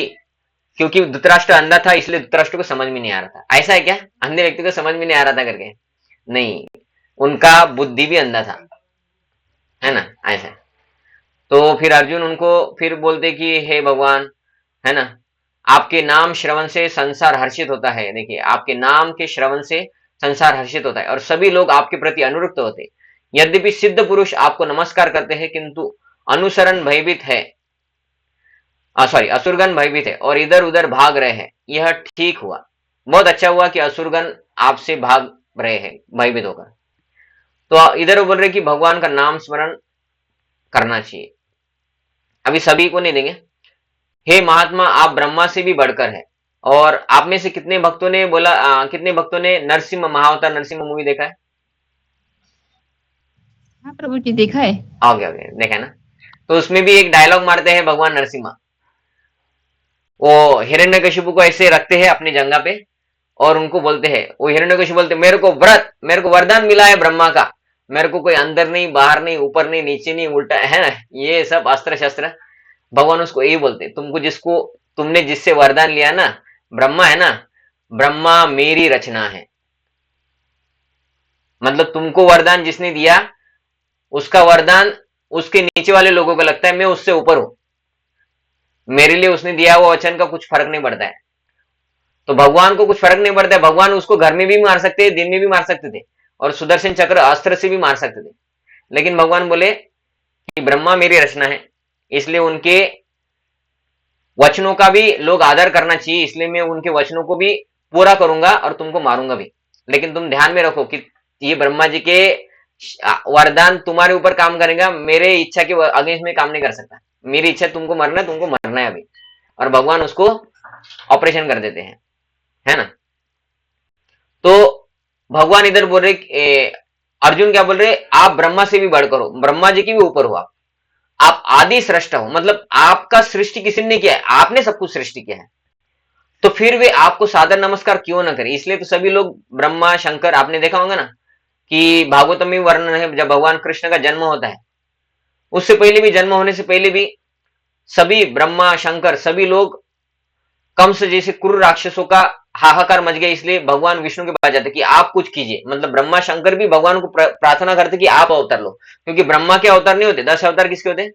क्योंकि धृतराष्ट्र अंधा था इसलिए धृतराष्ट्र को समझ में नहीं आ रहा था। ऐसा है क्या अंधे व्यक्ति को समझ में नहीं आ रहा था करके? नहीं, उनका बुद्धि भी अंधा था, है ना, ऐसा। तो फिर अर्जुन उनको फिर बोलते कि हे भगवान, है ना, आपके नाम श्रवण से संसार हर्षित होता है। देखिए, आपके नाम के श्रवण से संसार हर्षित होता है और सभी लोग आपके प्रति अनुरक्त होते हैं। यद्यपि सिद्ध पुरुष आपको नमस्कार करते हैं, किंतु अनुसरण भयभीत है, असुरगण भयभीत है और इधर उधर भाग रहे हैं। यह ठीक हुआ, बहुत अच्छा हुआ कि असुरगण आपसे भाग रहे हैं भयभीत होकर। तो इधर बोल रहे कि भगवान का नाम स्मरण करना चाहिए। अभी सभी को नहीं देंगे। हे महात्मा, आप ब्रह्मा से भी बढ़कर है। और आप में से कितने भक्तों ने बोला, कितने भक्तों ने नरसिम्हा, महाअवतार नरसिम्हा मूवी देखा है? हाँ प्रभु जी, देखा है। ओके ओके, देखा है ना। तो उसमें भी एक डायलॉग मारते हैं भगवान नरसिम्हा। वो हिरण्यकशिपु को ऐसे रखते हैं अपनी जंगा पे और उनको बोलते हैं, वो हिरण्यकशिपु बोलते, मेरे को वरदान मिला है ब्रह्मा का, मेरे को कोई अंदर नहीं, बाहर नहीं, ऊपर नहीं, नीचे नहीं, उल्टा, है ना, ये सब अस्त्र शस्त्र। भगवान उसको यही बोलते, तुमने जिससे वरदान लिया ना, ब्रह्मा है ना, ब्रह्मा मेरी रचना है। मतलब तुमको वरदान जिसने दिया, उसका वरदान उसके नीचे वाले लोगों को लगता है मैं उससे ऊपर हूं, मेरे लिए उसने दिया हुआ वचन का कुछ फर्क नहीं पड़ता है। तो भगवान को कुछ फर्क नहीं पड़ता है, भगवान उसको घर में भी मार सकते थे, दिन में भी मार सकते थे, और सुदर्शन चक्र अस्त्र से भी मार सकते थे। लेकिन भगवान बोले कि ब्रह्मा मेरी रचना है, इसलिए उनके वचनों का भी लोग आदर करना चाहिए, इसलिए मैं उनके वचनों को भी पूरा करूंगा और तुमको मारूंगा भी। लेकिन तुम ध्यान में रखो कि ये ब्रह्मा जी के वरदान तुम्हारे ऊपर काम करेगा, मेरे इच्छा के अगेंस्ट में काम नहीं कर सकता। मेरी इच्छा तुमको मरना है अभी, और भगवान उसको ऑपरेशन कर देते हैं, है ना। तो भगवान इधर बोल रहे, अर्जुन क्या बोल रहे, आप ब्रह्मा से भी बढ़कर हो, ब्रह्मा जी के भी ऊपर हो आप आदि सृष्टा हो, मतलब आपका सृष्टि किसी ने किया है, आपने सब कुछ सृष्टि किया है, तो फिर वे आपको सादर नमस्कार क्यों ना करें। इसलिए तो सभी लोग ब्रह्मा शंकर, आपने देखा होगा ना कि भागवतम में वर्णन है, जब भगवान कृष्ण का जन्म होता है, उससे पहले भी, जन्म होने से पहले भी सभी ब्रह्मा शंकर सभी लोग कंस जैसे क्रूर राक्षसों का हाहाकार मच गया, इसलिए भगवान विष्णु के पास जाते कि आप कुछ कीजिए। मतलब ब्रह्मा शंकर भी भगवान को प्रार्थना करते कि आप अवतार लो, क्योंकि ब्रह्मा के अवतार नहीं होते, 10 अवतार किसके होते,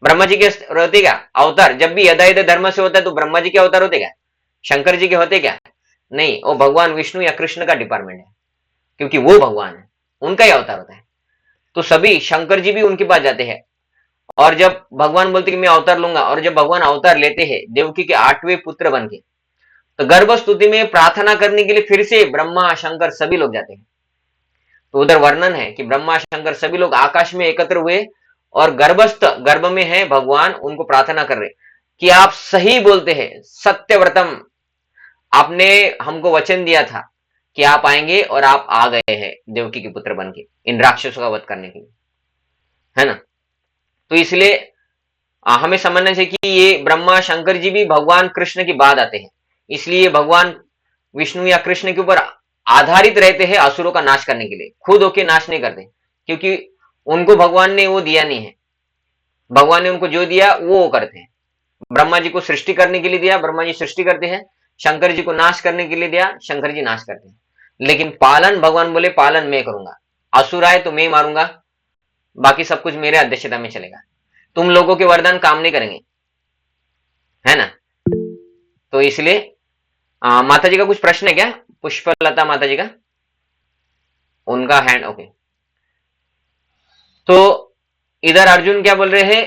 ब्रह्मा जी के होते क्या अवतार। जब भी यदा यदा धर्म से होता है तो ब्रह्मा जी के अवतार होते क्या, शंकर जी के होते क्या, नहीं, वो भगवान विष्णु या कृष्ण का डिपार्टमेंट है, क्योंकि वो भगवान है, उनका ही अवतार होता है। तो सभी शंकर जी भी उनके पास जाते हैं, और जब भगवान बोलते कि मैं अवतार लूंगा, और जब भगवान अवतार लेते हैं देवकी के 8वें पुत्र बन के, तो गर्भ स्तुति में प्रार्थना करने के लिए फिर से ब्रह्मा शंकर सभी लोग जाते हैं। तो उधर वर्णन है कि ब्रह्मा शंकर सभी लोग आकाश में एकत्र हुए, और गर्भस्थ गर्भ में है भगवान, उनको प्रार्थना कर रहे कि आप सही बोलते हैं, सत्यव्रतम, आपने हमको वचन दिया था कि आप आएंगे, और आप आ गए हैं देवकी के पुत्र बन के इन राक्षसों का वध करने के लिए, है ना। तो इसलिए हमें समझना चाहिए कि ये ब्रह्मा शंकर जी भी भगवान कृष्ण की बाद आते हैं, इसलिए भगवान विष्णु या कृष्ण के ऊपर आधारित रहते हैं असुरों का नाश करने के लिए, खुद होके नाश नहीं करते, क्योंकि उनको भगवान ने वो दिया नहीं है। भगवान ने उनको जो दिया वो करते हैं। ब्रह्मा जी को सृष्टि करने के लिए दिया, ब्रह्मा जी सृष्टि करते हैं, शंकर जी को नाश करने के लिए दिया, शंकर जी नाश करते हैं। लेकिन पालन भगवान बोले पालन मैं करूंगा, असुर आए तो मैं मारूंगा, बाकी सब कुछ मेरे अध्यक्षता में चलेगा, तुम लोगों के वरदान काम नहीं करेंगे, है ना। तो इसलिए माता जी का कुछ प्रश्न है क्या, पुष्पलता माता जी का, उनका हैंड ओके। तो इधर अर्जुन क्या बोल रहे हैं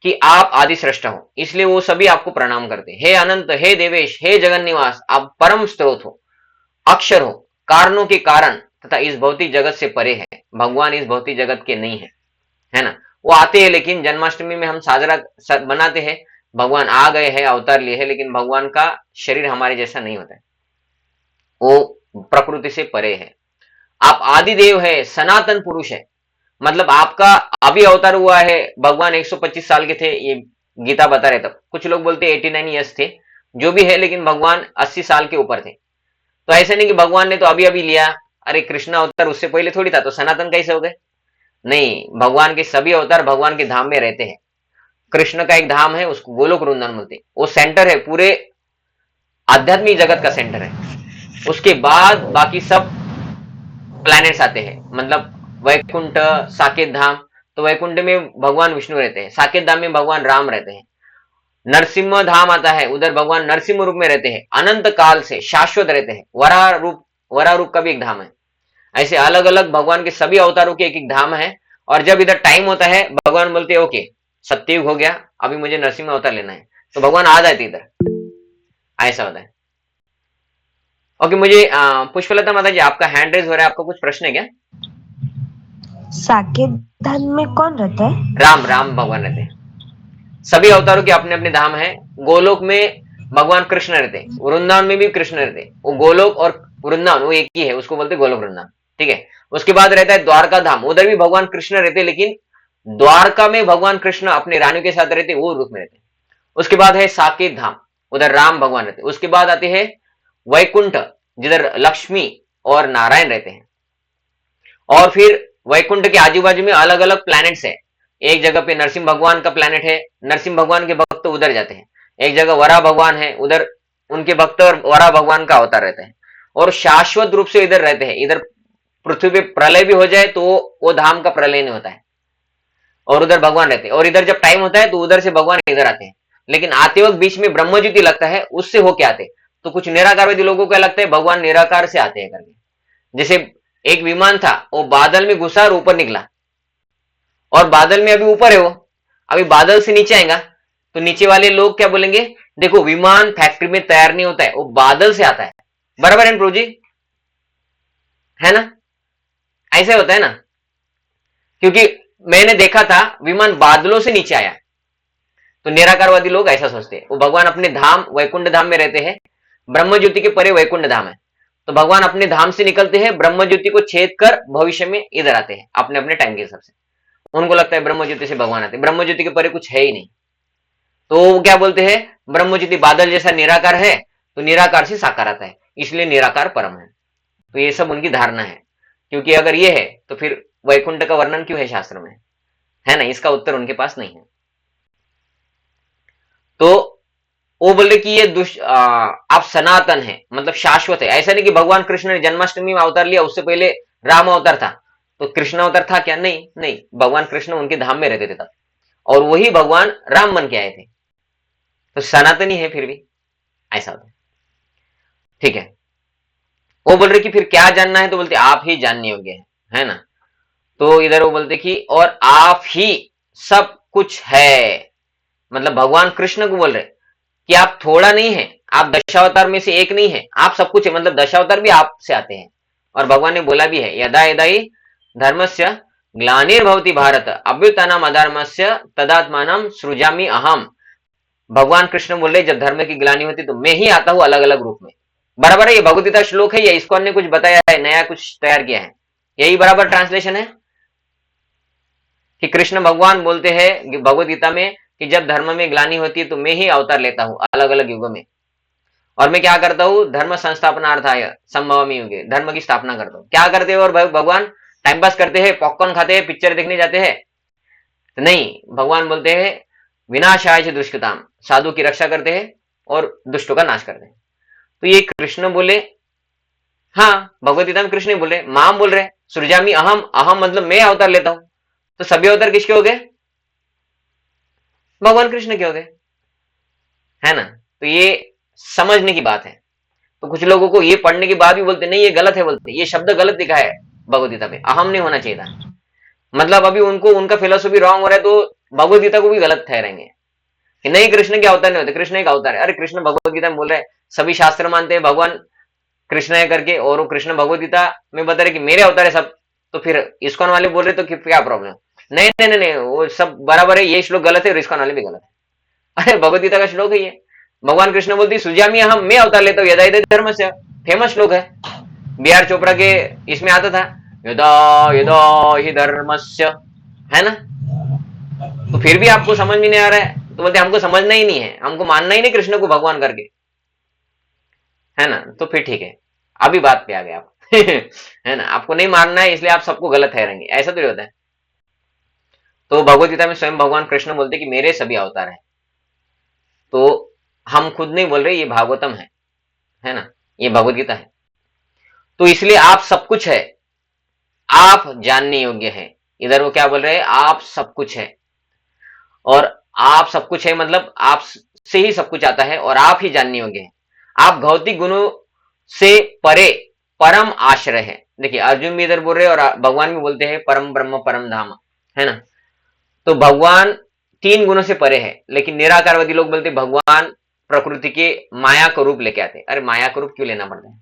कि आप आदि सृष्टा हो, इसलिए वो सभी आपको प्रणाम करते हैं। हे अनंत, हे देवेश, हे जगन निवास, आप परम स्रोत हो, अक्षर हो, कारणों के कारण तथा इस भौतिक जगत से परे है। भगवान इस भौतिक जगत के नहीं है, है ना। वो आते हैं, लेकिन जन्माष्टमी में हम साजरा बनाते हैं, भगवान आ गए हैं, अवतार लिए हैं, लेकिन भगवान का शरीर हमारे जैसा नहीं होता है, वो प्रकृति से परे है। आप आदिदेव है, सनातन पुरुष है, मतलब आपका अभी अवतार हुआ है, भगवान 125 साल के थे, ये गीता बता रहे तब। कुछ लोग बोलते 89 ईयर्स थे, जो भी है, लेकिन भगवान 80 साल के ऊपर थे। तो ऐसे नहीं कि भगवान ने तो अभी अभी लिया, अरे कृष्ण अवतार उससे पहले थोड़ी था, तो सनातन कैसे हो गए, नहीं, भगवान के सभी अवतार भगवान के धाम में रहते हैं। कृष्ण का एक धाम है, उसको गोलोक वृंदावन बोलते हैं, वो सेंटर है, पूरे आध्यात्मिक जगत का सेंटर है। उसके बाद बाकी सब प्लैनेट्स आते हैं, मतलब वैकुंठ, साकेत धाम, तो वैकुंठ में भगवान विष्णु रहते हैं, साकेत धाम में भगवान राम रहते हैं, नरसिम्हा धाम आता है, उधर भगवान नरसिम्ह रूप में रहते हैं, अनंत काल से शाश्वत रहते हैं, वरा रूप का भी एक धाम है। ऐसे अलग अलग भगवान के सभी अवतारों के एक एक धाम है। और जब इधर टाइम होता है, भगवान बोलते हैं ओके सत्ययुग हो गया, अभी मुझे नरसिम्हा अवतार लेना है, तो भगवान आ जाते इधर, ऐसा होता है। ओके, मुझे पुष्पलता माता जी, आपका हैंड रेज हो रहा है, आपका कुछ प्रश्न है क्या। साकेत धाम में कौन रहता है। राम, राम भगवान रहते हैं, सभी अवतारों के अपने अपने धाम है। गोलोक में भगवान कृष्ण रहते हैं, वृंदावन में भी कृष्ण रहते हैं, वो गोलोक और वृंदावन वो एक ही है, उसको बोलते गोलोक वृंदावन, ठीक है। उसके बाद रहता है द्वारका धाम, उधर भी भगवान कृष्ण रहते हैं, लेकिन द्वारका में भगवान कृष्ण अपने रानियों के साथ रहते, वो रूप में रहते हैं। उसके बाद है साकेत धाम, उधर राम भगवान रहते हैं। उसके बाद आते हैं वैकुंठ, जिधर लक्ष्मी और नारायण रहते हैं। और फिर वैकुंठ के आजू बाजू में अलग अलग प्लैनेट्स है, एक जगह पे नरसिंह भगवान का प्लैनेट है, नरसिंह भगवान के भक्त उधर जाते हैं। एक जगह वरा भगवान है, उधर उनके भक्त और वरा भगवान का अवतार रहता है, और शाश्वत रूप से इधर रहते हैं। इधर पृथ्वी पे प्रलय भी हो जाए तो वो धाम का प्रलय नहीं होता है, और उधर भगवान रहते हैं। और इधर जब टाइम होता है तो उधर से भगवान इधर आते हैं, लेकिन आते वक्त बीच में ब्रह्मज्योति लगता है, उससे होके आते। तो कुछ निराकारवादी लोगों को लगता है भगवान निराकार से आते हैं करके, जैसे एक विमान था, वो बादल में घुसा और ऊपर निकला, और बादल में अभी ऊपर है वो, अभी बादल से नीचे आएगा तो नीचे वाले लोग क्या बोलेंगे, देखो विमान फैक्ट्री में तैयार नहीं होता है, वो बादल से आता है। बराबर है प्रभु जी, है ना? ऐसे होता है ना, क्योंकि मैंने देखा था विमान बादलों से नीचे आया। तो निराकारवादी लोग ऐसा सोचते हैं, वो भगवान अपने धाम वैकुंठ धाम में रहते हैं, ब्रह्म ज्योति के परे वैकुंठ धाम है, तो भगवान अपने धाम से निकलते हैं, ब्रह्म ज्योति को छेद कर भविष्य में इधर आते हैं अपने अपने टाइम के हिसाब से। उनको लगता है ब्रह्म ज्योति से भगवान आते हैं, ब्रह्म ज्योति के परे कुछ है ही नहीं। तो वो क्या बोलते हैं, ब्रह्म ज्योति बादल जैसा निराकार है, तो निराकार से साकार आता है, इसलिए निराकार परम है। तो ये सब उनकी धारणा है, क्योंकि अगर ये है तो फिर वैकुंठ का वर्णन क्यों है शास्त्र में, है ना? इसका उत्तर उनके पास नहीं है। तो वो बोल रहे कि ये आप सनातन है, मतलब शाश्वत है। ऐसा नहीं कि भगवान कृष्ण ने जन्माष्टमी में अवतार लिया, उससे पहले राम अवतार था, तो कृष्ण अवतार था क्या? नहीं नहीं, भगवान कृष्ण उनके धाम में रहते थे तब, और वही भगवान राम बन के आए थे, तो सनातनी है फिर भी, ऐसा होता है। ठीक है, वो बोल रहे कि फिर क्या जानना है, तो बोलते आप ही जानने योग्य है ना? तो इधर वो बोलते कि और आप ही सब कुछ है, मतलब भगवान कृष्ण को बोल रहे कि आप थोड़ा नहीं है, आप दशावतार में से एक नहीं है, आप सब कुछ है, मतलब दशावतार भी आपसे आते हैं। और भगवान ने बोला भी है, यदा यदा ही धर्मस्य ग्लानिर्भवति भारत अभ्युत्थानम अधर्मस्य तदात्मानं सृजामि अहम। भगवान कृष्ण बोल रहे जब धर्म की ग्लानि होती तो मैं ही आता हूं अलग अलग रूप में। बराबर है, ये भगवद गीता श्लोक है या इस्कॉन ने कुछ बताया है, नया कुछ तैयार किया है? यही बराबर ट्रांसलेशन है कि कृष्ण भगवान बोलते हैं भगवद गीता में कि जब धर्म में ग्लानि होती है तो मैं ही अवतार लेता हूं अलग अलग युगों में, और मैं क्या करता हूं, धर्म संस्थापनार्थाय संभवामि युगे, धर्म की स्थापना करता हूं। क्या करते हैं और भगवान? टाइम पास करते हैं, पॉपकॉर्न खाते हैं, पिक्चर देखने जाते हैं? तो नहीं, भगवान बोलते हैं विनाशाय दुष्कृताम, साधु की रक्षा करते हैं और दुष्टों का नाश करते हैं। तो ये कृष्ण बोले, हाँ भगवद गीता में कृष्ण बोले, माम बोल रहे सृजामी अहम, अहम मतलब मैं अवतार लेता हूं। तो सभी अवतार किसके हो गए? भगवान कृष्ण के हो गए, है ना? तो ये समझने की बात है। तो कुछ लोगों को ये पढ़ने के बाद भी बोलते नहीं ये गलत है, बोलते ये शब्द गलत लिखा है भगवद गीता में, अहम नहीं होना चाहिए था। मतलब अभी उनको उनका फिलोसफी रॉन्ग हो रहा है, तो भगवद गीता को भी गलत ठहराएंगे कि नहीं कृष्ण के अवतार नहीं होते, कृष्ण एक अवतार है। अरे कृष्ण भगवद गीता में बोल रहे हैं, सभी शास्त्र मानते हैं भगवान कृष्ण है करके, और वो कृष्ण भगवद गीता में बता रहे कि मेरे अवतार है सब, तो फिर इस्कॉन वाले बोल रहे तो क्या प्रॉब्लम? नहीं नहीं नहीं नहीं, वो सब बराबर है, ये श्लोक गलत है और इस्कॉन वाले भी गलत है। अरे भगवद गीता का श्लोक है ये, भगवान कृष्ण बोलती सुजामी हम, मैं अवतार लेता हूँ, यदा यदा धर्म से, फेमस श्लोक है, बी आर चोपड़ा के इसमें आता था, यदा यदा ही धर्मस्य, है ना? तो फिर भी आपको समझ में नहीं आ रहा है, तो बोलते हमको समझना ही नहीं है, हमको मानना ही नहीं कृष्ण को भगवान करके, है ना? तो फिर ठीक है, अभी बात पे आ गए आप। है ना? आपको नहीं मानना है इसलिए आप सबको गलत ठहराएंगे, ऐसा तो होता है। तो भगवद गीता में स्वयं भगवान कृष्ण बोलते कि मेरे सभी अवतार हैं, तो हम खुद नहीं बोल रहे, ये भागवतम है ना? ये भगवद गीता है। तो इसलिए आप सब कुछ है, आप जानने योग्य है। इधर वो क्या बोल रहे हैं, आप सब कुछ है, और आप सब कुछ है मतलब आप से ही सब कुछ आता है और आप ही जानने योग्य है। आप भौतिक गुणों से परे परम आश्रय है। देखिए अर्जुन भी इधर बोल रहे हैं और भगवान भी बोलते हैं परम ब्रह्म परम धाम, है ना? तो भगवान तीन गुणों से परे है, लेकिन निराकारवादी लोग बोलते भगवान प्रकृति के माया का रूप लेके आते। अरे माया का रूप क्यों लेना पड़ता है?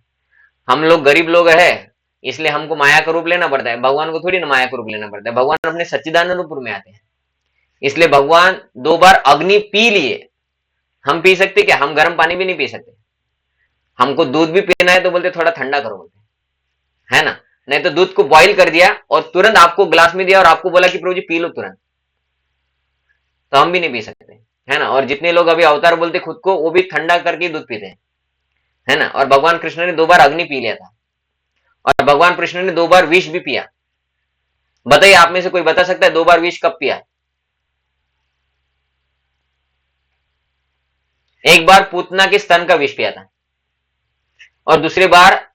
हम लोग गरीब लोग है इसलिए हमको माया का रूप लेना पड़ता है, भगवान को थोड़ी ना माया का रूप लेना पड़ता है। भगवान अपने सच्चिदानंद रूप में आते हैं, इसलिए भगवान 2 बार अग्नि पी लिए। हम पी सकते क्या? हम गर्म पानी भी नहीं पी सकते। हमको दूध भी पीना है तो बोलते थोड़ा ठंडा करो बोलते, है ना? नहीं तो दूध को बॉईल कर दिया और तुरंत आपको ग्लास में दिया और आपको बोला कि प्रभु जी पी लो तुरंत, तो हम भी नहीं पी सकते, है ना? और जितने लोग अभी अवतार बोलते खुद को, वो भी ठंडा करके दूध पीते हैं, है ना? और भगवान कृष्ण ने 2 बार अग्नि पी लिया था, और भगवान कृष्ण ने 2 बार विष भी पिया। बताइए आप में से कोई बता सकता है 2 बार विष कब पिया? एक बार पूतना के स्तन का विष पिया था, और दूसरी बार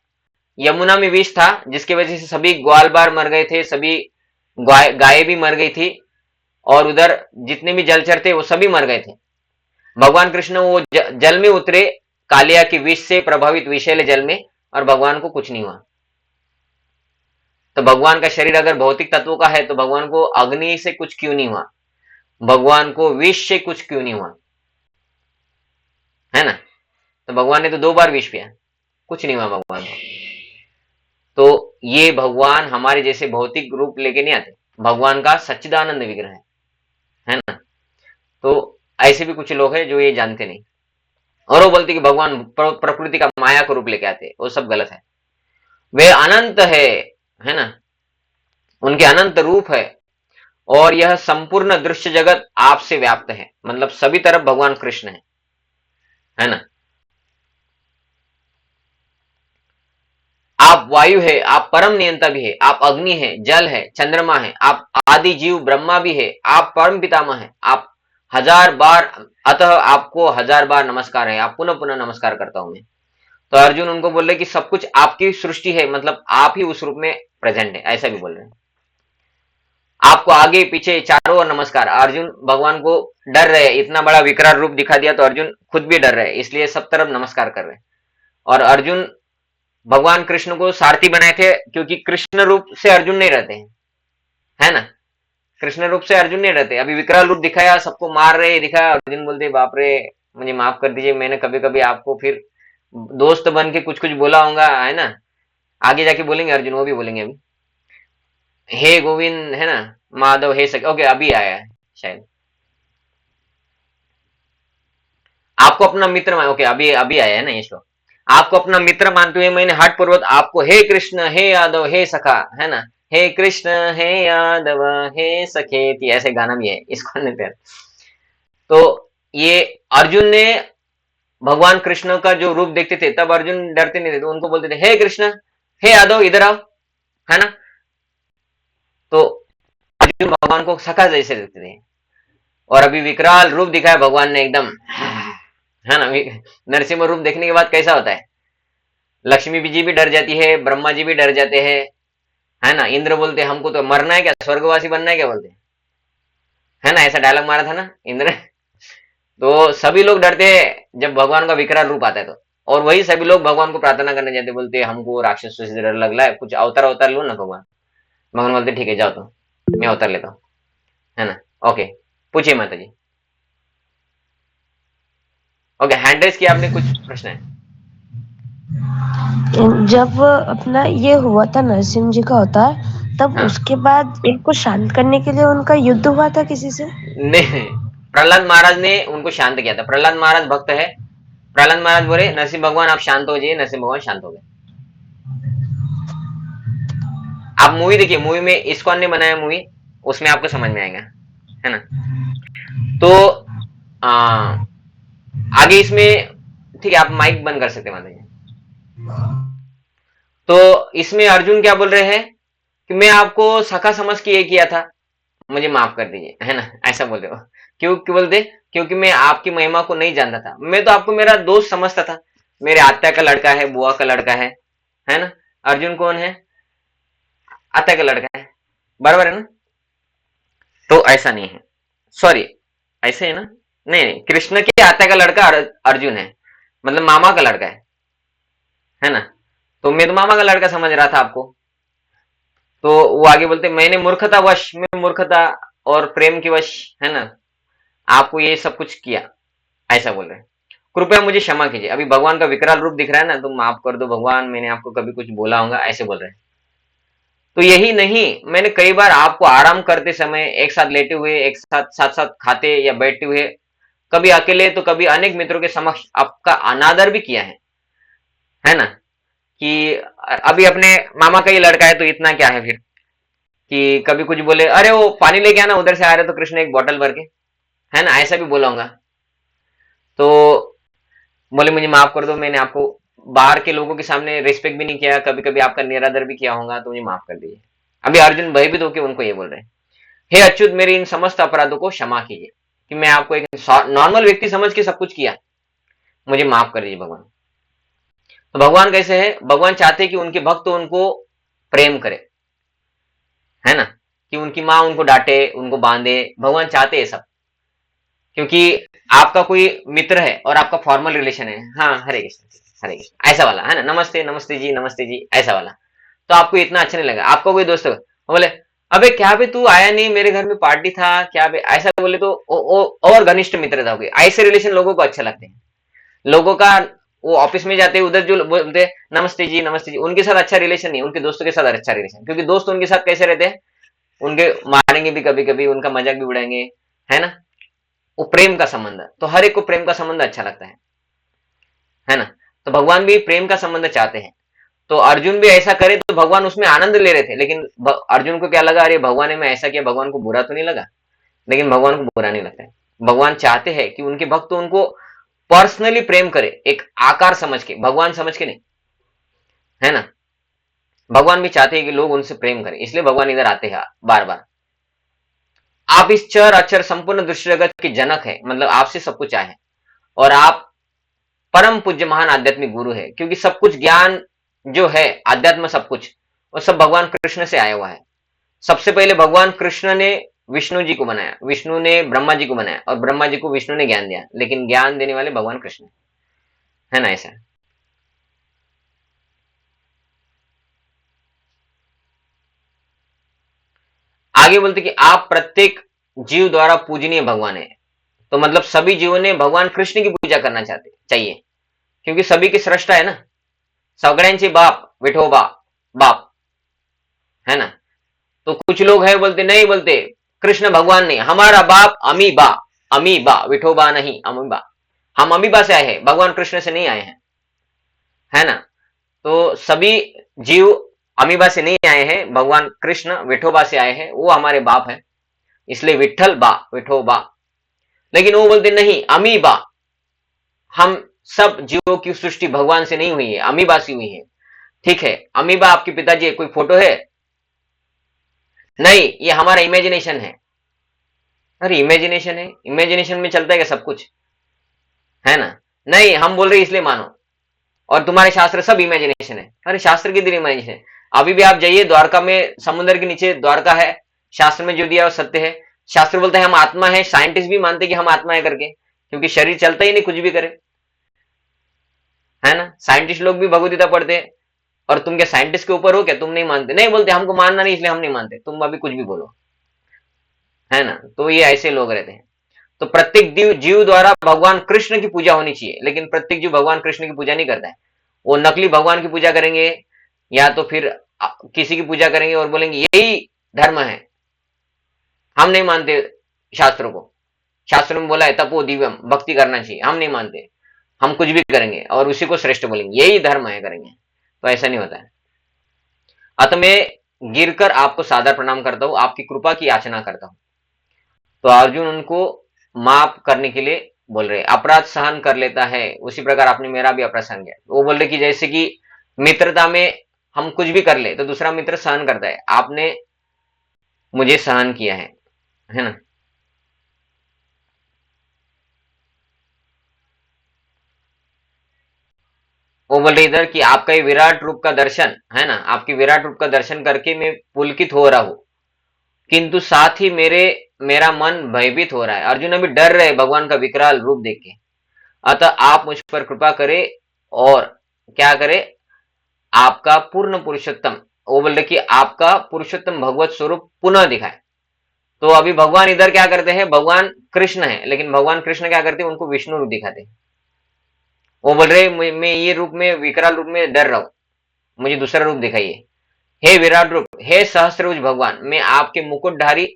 यमुना में विष था जिसकी वजह से सभी ग्वाल बार मर गए थे, सभी गाय भी मर गई थी, और उधर जितने भी जलचर थे वो सभी मर गए थे। भगवान कृष्ण वो जल में उतरे, कालिया की विष से प्रभावित विषैले जल में, और भगवान को कुछ नहीं हुआ। तो भगवान का शरीर अगर भौतिक तत्वों का है तो भगवान को अग्नि से कुछ क्यों नहीं हुआ, भगवान को विष से कुछ क्यों नहीं हुआ, है ना। तो भगवान ने तो 2 बार विष पिया, कुछ नहीं हुआ भगवान को। तो ये भगवान हमारे जैसे भौतिक रूप लेके नहीं आते, भगवान का सच्चिदानंद विग्रह है ना। तो ऐसे भी कुछ लोग हैं जो ये जानते नहीं, और वो बोलते कि भगवान प्रकृति का माया को रूप लेके आते, वो सब गलत है। वे अनंत है ना, उनके अनंत रूप है, और यह संपूर्ण दृश्य जगत आपसे व्याप्त है, मतलब सभी तरफ भगवान कृष्ण है ना। आप वायु है, आप परम नियंता भी है, आप अग्नि है, जल है, चंद्रमा है, आप आदि जीव ब्रह्मा भी है, आप परम पितामह है, आप 1000 बार, अतः आपको 1000 बार नमस्कार है, आप पुनः पुनः नमस्कार करता हूं मैं। तो अर्जुन उनको बोल रहे कि सब कुछ आपकी सृष्टि है, मतलब आप ही उस रूप में प्रेजेंट है, ऐसा भी बोल रहे हैं। आपको आगे पीछे चारों ओर नमस्कार। अर्जुन भगवान को डर रहे, इतना बड़ा विकराल रूप दिखा दिया तो अर्जुन खुद भी डर रहे, इसलिए सब तरफ नमस्कार कर रहे। और अर्जुन भगवान कृष्ण को सारथी बनाए थे, क्योंकि कृष्ण रूप से अर्जुन नहीं रहते हैं, है ना। कृष्ण रूप से अर्जुन नहीं रहते। अभी विकराल रूप दिखाया, सबको मार रहे दिखाया, अर्जुन बोलते बाप रे मुझे माफ कर दीजिए, मैंने कभी कभी आपको फिर दोस्त बन के कुछ कुछ बोला होगा, है ना। आगे जाके बोलेंगे अर्जुन, वो भी बोलेंगे अभी, हे गोविंद है ना, माधव हे सके, ओके अभी आया है शायद। आपको अपना मित्र मान, ओके अभी अभी आया है ना ये श्लोक। आपको अपना मित्र मानते हुए मैंने हठ पूर्वक आपको हे कृष्ण हे यादव हे सखा, है ना, हे कृष्ण हे यादव हे सखेती, ऐसे गाना भी है इसको नहीं। तो ये अर्जुन ने भगवान कृष्ण का जो रूप देखते थे तब अर्जुन डरते नहीं थे, तो उनको बोलते थे हे कृष्ण हे यादव इधर आओ, है ना। तो अर्जुन भगवान को सखा जैसे देखते थे। और अभी विकराल रूप दिखाया भगवान ने एकदम, है ना। नरसिंह रूप देखने के बाद कैसा होता है, लक्ष्मी जी भी डर जाती है, ब्रह्मा जी भी डर जाते हैं, है ना। इंद्र बोलते हमको तो मरना है क्या, स्वर्गवासी बनना है क्या बोलते, है ना, ऐसा डायलॉग मारा था ना इंद्र। तो सभी लोग डरते हैं जब भगवान का विकराल रूप आता है तो, और वही सभी लोग भगवान को प्रार्थना करने जाते, बोलते हमको राक्षस से डर लग रहा है, कुछ अवतार अवतार लो ना भगवान। भगवान बोलते ठीक है जाओ, तो मैं अवतार लेता हूँ, है ना। ओके पूछिए माता जी। ओके हैंड रेस किया आपने, कुछ प्रश्न है। जब अपना ये हुआ था नरसिंह जी का अवतार, तब हाँ उसके बाद इनको शांत करने के लिए उनका युद्ध हुआ था किसी से? नहीं, प्रहलाद महाराज ने उनको शांत किया था। प्रहलाद महाराज भक्त है, प्रहलाद महाराज बोले नरसिंह भगवान आप शांत हो जाइए, नरसिंह भगवान शांत हो गए। आप मूवी देखिए, मूवी में इस्कॉन ने बनाया मूवी, उसमें आपको समझ में आएगा, है ना। तो आ, आगे इसमें ठीक है, आप माइक बंद कर सकते हैं माता जी। तो इसमें अर्जुन क्या बोल रहे हैं कि मैं आपको सखा समझ के ये किया था, मुझे माफ कर दीजिए, है ना, ऐसा बोल रहे हो। क्यों बोलते, क्योंकि मैं आपकी महिमा को नहीं जानता था, मैं तो आपको मेरा दोस्त समझता था, मेरे आत्या का लड़का है, बुआ का लड़का है ना। अर्जुन कौन है, आत्या का लड़का है, बराबर है ना। तो ऐसा नहीं है, सॉरी ऐसे है ना, नहीं नहीं, कृष्ण के आत्या का लड़का अर्जुन है, मतलब मामा का लड़का है ना। तो मैं तो मामा का लड़का समझ रहा था आपको। तो वो आगे बोलते मैंने मूर्खतावश, मैं मूर्खता और प्रेम की वश, है ना, आपको ये सब कुछ किया, ऐसा बोल रहे हैं। कृपया मुझे क्षमा कीजिए, अभी भगवान का विकराल रूप दिख रहा है ना, तो माफ कर दो भगवान, मैंने आपको कभी कुछ बोला होगा, ऐसे बोल रहे हैं। तो यही नहीं, मैंने कई बार आपको आराम करते समय, एक साथ लेटे हुए, एक साथ साथ साथ खाते या बैठते हुए, कभी अकेले तो कभी अनेक मित्रों के समक्ष आपका अनादर भी किया है ना। कि अभी अपने मामा का ही लड़का है तो इतना क्या है फिर, कि कभी कुछ बोले अरे वो पानी लेके आना, उधर से आ रहे तो कृष्ण एक बोतल भर के, है ना, ऐसा भी बोला होगा। तो बोले मुझे माफ कर दो, मैंने आपको बाहर के लोगों के सामने रिस्पेक्ट भी नहीं किया, कभी कभी आपका निरादर भी किया होगा, तो मुझे माफ कर दीजिए। अभी अर्जुन भयभीत होकर उनको ये बोल रहे हैं, हे अच्युत मेरे इन समस्त अपराधों को क्षमा कीजिए, कि मैं आपको एक नॉर्मल व्यक्ति समझ के सब कुछ किया, मुझे माफ कर दीजिए भगवान। तो भगवान कैसे है, भगवान चाहते हैं कि उनके भक्त उनको प्रेम करे, है ना, कि उनकी माँ उनको डांटे, उनको बांधे, भगवान चाहते हैं सब। क्योंकि आपका कोई मित्र है और आपका फॉर्मल रिलेशन है, हाँ हरे कृष्ण हरे कृष्ण ऐसा वाला, है ना, नमस्ते नमस्ते जी ऐसा वाला। तो आपको इतना अच्छा नहीं लगा। आपको कोई दोस्त बोले अबे क्या बे तू आया नहीं, मेरे घर में पार्टी था क्या बे, ऐसा बोले तो और घनिष्ठ मित्रता होगी। ऐसे रिलेशन लोगों को अच्छे लगते हैं। लोगों का वो ऑफिस में जाते हैं, उधर जो बोलते हैं नमस्ते जी, उनके साथ अच्छा रिलेशन नहीं, उनके दोस्तों के साथ अच्छा रिलेशन, क्योंकि दोस्त उनके साथ कैसे रहते हैं, उनके मारेंगे भी कभी कभी, उनका मजाक भी उड़ाएंगे, है ना। वो प्रेम का संबंध, तो हर एक को प्रेम का संबंध अच्छा लगता है ना। तो भगवान भी प्रेम का संबंध चाहते हैं। तो अर्जुन भी ऐसा करे तो भगवान उसमें आनंद ले रहे थे, लेकिन अर्जुन को क्या लगा, अरे भगवान ने मैं ऐसा किया, भगवान को बुरा तो नहीं लगा। लेकिन भगवान को बुरा नहीं लगता है। भगवान चाहते हैं कि उनके भक्त उनको पर्सनली प्रेम करे, एक आकार समझ के, भगवान समझ के नहीं, है ना। भगवान भी चाहते हैं कि लोग उनसे प्रेम करें, इसलिए भगवान इधर आते हैं बार बार। आप इस चर अचर संपूर्ण दृश्य जगत के जनक है, मतलब आपसे सब कुछ आए हैं, और आप परम पूज्य महान आध्यात्मिक गुरु है, क्योंकि सब कुछ ज्ञान जो है, आध्यात्म सब कुछ, वो सब भगवान कृष्ण से आया हुआ है। सबसे पहले भगवान कृष्ण ने विष्णु जी को बनाया, विष्णु ने ब्रह्मा जी को बनाया, और ब्रह्मा जी को विष्णु ने ज्ञान दिया, लेकिन ज्ञान देने वाले भगवान कृष्ण है ना, ऐसा। आगे बोलते कि आप प्रत्येक जीव द्वारा पूजनीय भगवान है। तो मतलब सभी जीवों ने भगवान कृष्ण की पूजा करना चाहते चाहिए, क्योंकि सभी के सृष्टा है ना, सगळ्यांचे बाप विठोबा, बाप, है ना। तो कुछ लोग है बोलते, नहीं बोलते कृष्ण भगवान नहीं, हमारा बाप अमीबा, अमीबा विठोबा नहीं, अमीबा, हम अमीबा से आए हैं, भगवान कृष्ण से नहीं आए हैं, है ना। तो सभी जीव अमीबा से नहीं आए हैं, भगवान कृष्ण विठोबा से आए हैं, वो हमारे बाप है, इसलिए विठल बा विठोबा। लेकिन वो बोलते नहीं, अमीबा, हम सब जीवों की सृष्टि भगवान से नहीं हुई है, अमीबा से हुई है। ठीक है, अमीबा आपके पिताजी, कोई फोटो है? नहीं, ये हमारा इमेजिनेशन है। अरे इमेजिनेशन है, इमेजिनेशन में चलता है क्या सब कुछ, है ना। नहीं, हम बोल रहे इसलिए मानो, और तुम्हारे शास्त्र सब इमेजिनेशन है। अरे शास्त्र की दिल इमेजिनेशन है। अभी भी आप जाइए द्वारका में, समुद्र के नीचे द्वारका है, शास्त्र में जो दिया वो सत्य है। शास्त्र बोलता है हम आत्मा है, साइंटिस्ट भी मानते कि हम आत्मा है करके, क्योंकि शरीर चलता ही नहीं कुछ भी करे, है ना। साइंटिस्ट लोग भी भगवदगीता पढ़ते हैं, और तुम क्या साइंटिस्ट के ऊपर हो क्या, तुम नहीं मानते? नहीं बोलते हमको मानना नहीं इसलिए हम नहीं मानते, तुम अभी कुछ भी बोलो, है ना। तो ये ऐसे लोग रहते हैं। तो प्रत्येक जीव द्वारा भगवान कृष्ण की पूजा होनी चाहिए, लेकिन प्रत्येक जीव भगवान कृष्ण की पूजा नहीं करता है। वो नकली भगवान की पूजा करेंगे, या तो फिर किसी की पूजा करेंगे और बोलेंगे यही धर्म है, हम नहीं मानते शास्त्रों को, शास्त्रों में बोला है तपो दिव्यम, भक्ति करना चाहिए, हम नहीं मानते, हम कुछ भी करेंगे और उसी को श्रेष्ठ बोलेंगे, यही धर्म है करेंगे। तो ऐसा नहीं होता है। अतः मैं गिरकर आपको सादर प्रणाम करता हूं, आपकी कृपा की याचना करता हूं। तो अर्जुन उनको माफ करने के लिए बोल रहे, अपराध सहन कर लेता है, उसी प्रकार आपने मेरा भी अपराध सहन किया। वो बोल रहे कि जैसे कि मित्रता में हम कुछ भी कर ले तो दूसरा मित्र सहन करता है, आपने मुझे सहन किया है ना। वो बोल रहे इधर कि आपका ये विराट रूप का दर्शन, है ना, आपकी विराट रूप का दर्शन करके मैं पुलकित हो रहा हूं, किंतु साथ ही मेरा मन भयभीत हो रहा है। अर्जुन अभी डर रहे भगवान का विकराल रूप देख के। अतः आप मुझ पर कृपा करें और क्या करे, आपका पूर्ण पुरुषोत्तम, वो बोल रहे कि आपका पुरुषोत्तम भगवत स्वरूप पुनः दिखाए। तो अभी भगवान इधर क्या करते हैं, भगवान कृष्ण है, लेकिन भगवान कृष्ण क्या करते हैं, उनको विष्णु रूप दिखाते हैं। वो बोल रहे मैं ये रूप में, विकराल रूप में डर रहा हूं, मुझे दूसरा रूप दिखाइए। हे विराट रूप, हे सहस्त्रभुज भगवान, मैं आपके मुकुटधारी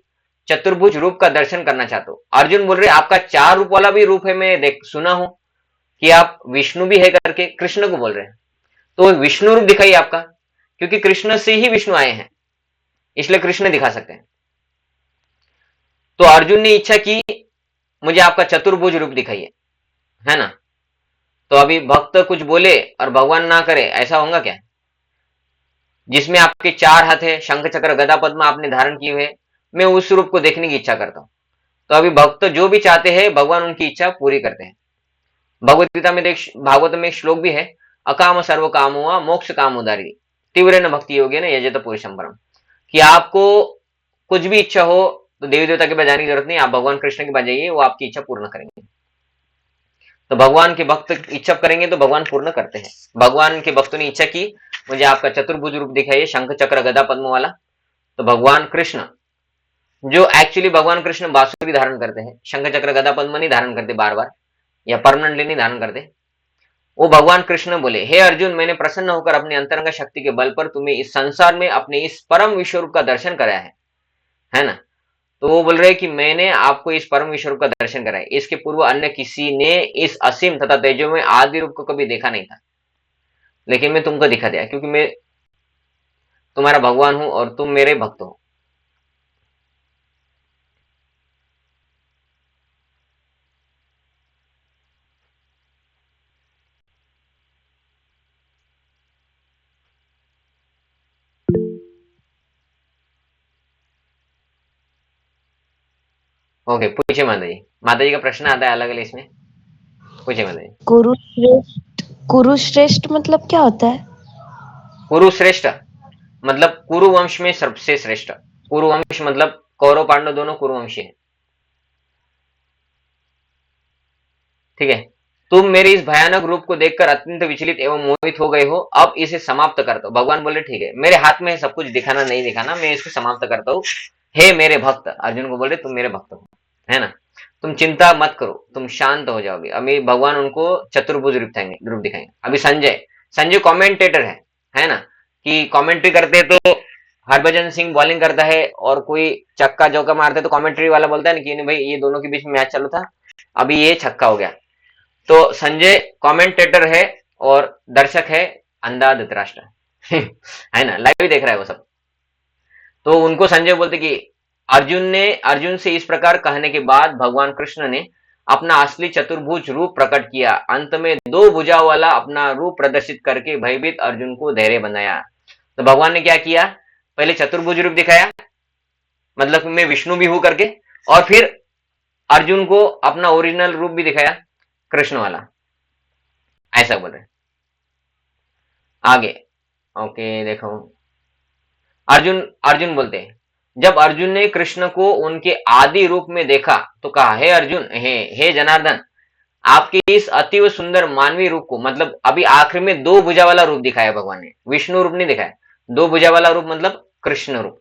चतुर्भुज रूप का दर्शन करना चाहता हूँ। अर्जुन बोल रहे आपका 4 रूप वाला भी रूप है, मैं देख सुना हूं कि आप विष्णु भी है करके, कृष्ण को बोल रहे हैं। तो विष्णु रूप दिखाइए आपका, क्योंकि कृष्ण से ही विष्णु आए हैं, इसलिए कृष्ण दिखा सकते हैं। तो अर्जुन ने इच्छा की मुझे आपका चतुर्भुज रूप दिखाइए, है ना। तो अभी भक्त कुछ बोले और भगवान ना करे, ऐसा होगा क्या? जिसमें आपके 4 हाथ है, शंख चक्र गदा पद्म आपने धारण किए हुए, मैं उस रूप को देखने की इच्छा करता हूं। तो अभी भक्त जो भी चाहते हैं भगवान उनकी इच्छा पूरी करते हैं। भगवत गीता में देख, भागवत में एक श्लोक भी है, अकाम सर्व कामो मोक्ष काम उदारी तीव्र न भक्ति योगी न यजत पुरुषम परम, कि आपको कुछ भी इच्छा हो तो देवी देवता के पास जाने की जरूरत नहीं, आप भगवान कृष्ण के पास जाइए, वो आपकी इच्छा पूर्ण करेंगे। तो भगवान के भक्त इच्छा करेंगे तो भगवान पूर्ण करते हैं। भगवान के भक्तों ने इच्छा की मुझे आपका चतुर्भुज रूप दिखाइए, शंख चक्र गदा पद्म वाला। तो भगवान कृष्ण, जो एक्चुअली भगवान कृष्ण बांसुरी धारण करते हैं, शंख चक्र गदा पद्म नहीं धारण करते बार बार, या परमानेंटली नहीं धारण करते। वो भगवान कृष्ण बोले, हे अर्जुन, मैंने प्रसन्न होकर अपनी अंतरंग शक्ति के बल पर तुम्हें इस संसार में अपने इस परम विश्वरूप का दर्शन कराया है ना। तो वो बोल रहे हैं कि मैंने आपको इस परम विश्वरूप का दर्शन कराया, इसके पूर्व अन्य किसी ने इस असीम तथा तेजो में आदि रूप को कभी देखा नहीं था, लेकिन मैं तुमको दिखा दिया, क्योंकि मैं तुम्हारा भगवान हूं और तुम मेरे भक्त हो। ओके, पूछिए माता जी। माता जी का प्रश्न आता है अलग अलग इसमें, पूछिए माता जी। कुरुश्रेष्ठ मतलब क्या होता है? कुरुश्रेष्ठ मतलब कुरुवंश में सबसे श्रेष्ठ। कुरुवंश मतलब कौरव पांडव दोनों कुरुवंशी हैं, ठीक है। तुम मेरे इस भयानक रूप को देखकर अत्यंत विचलित एवं मोहित हो गए हो, अब इसे समाप्त कर दो। भगवान बोले, ठीक है, मेरे हाथ में है सब कुछ दिखाना नहीं दिखाना, मैं इसको समाप्त करता हूँ। हे मेरे भक्त, अर्जुन को बोले तुम मेरे भक्त हो, है ना। तुम चिंता मत करो, तुम शांत हो जाओगे। अभी भगवान उनको चतुर्भुज रूप दिखाएंगे। अभी संजय, संजय कमेंटेटर है ना, कि कमेंट्री करते तो हरभजन सिंह बॉलिंग करता है और कोई चक्का चौका मारते तो कमेंट्री वाला बोलता है ना कि नहीं भाई ये दोनों के बीच में मैच चालू था, अभी ये छक्का हो गया। तो संजय कमेंटेटर है और दर्शक है अंधा धृतराष्ट्र है ना, लाइव देख रहा है वो सब। तो उनको संजय बोलते कि अर्जुन से इस प्रकार कहने के बाद भगवान कृष्ण ने अपना असली चतुर्भुज रूप प्रकट किया। अंत में दो भुजाओं वाला अपना रूप प्रदर्शित करके भयभीत अर्जुन को धैर्य बनाया। तो भगवान ने क्या किया, पहले चतुर्भुज रूप दिखाया, मतलब मैं विष्णु भी हूं करके, और फिर अर्जुन को अपना ओरिजिनल रूप भी दिखाया, कृष्ण वाला, ऐसा बोल रहे। आगे ओके देखो, अर्जुन अर्जुन बोलते हैं, जब अर्जुन ने कृष्ण को उनके आदि रूप में देखा तो कहा, हे अर्जुन, हे जनार्दन, आपके इस अतिव सुंदर मानवीय रूप को, मतलब अभी आखिर में दो भुजा वाला रूप दिखाया भगवान ने, विष्णु रूप नहीं दिखाया, दो भुजा वाला रूप मतलब कृष्ण रूप।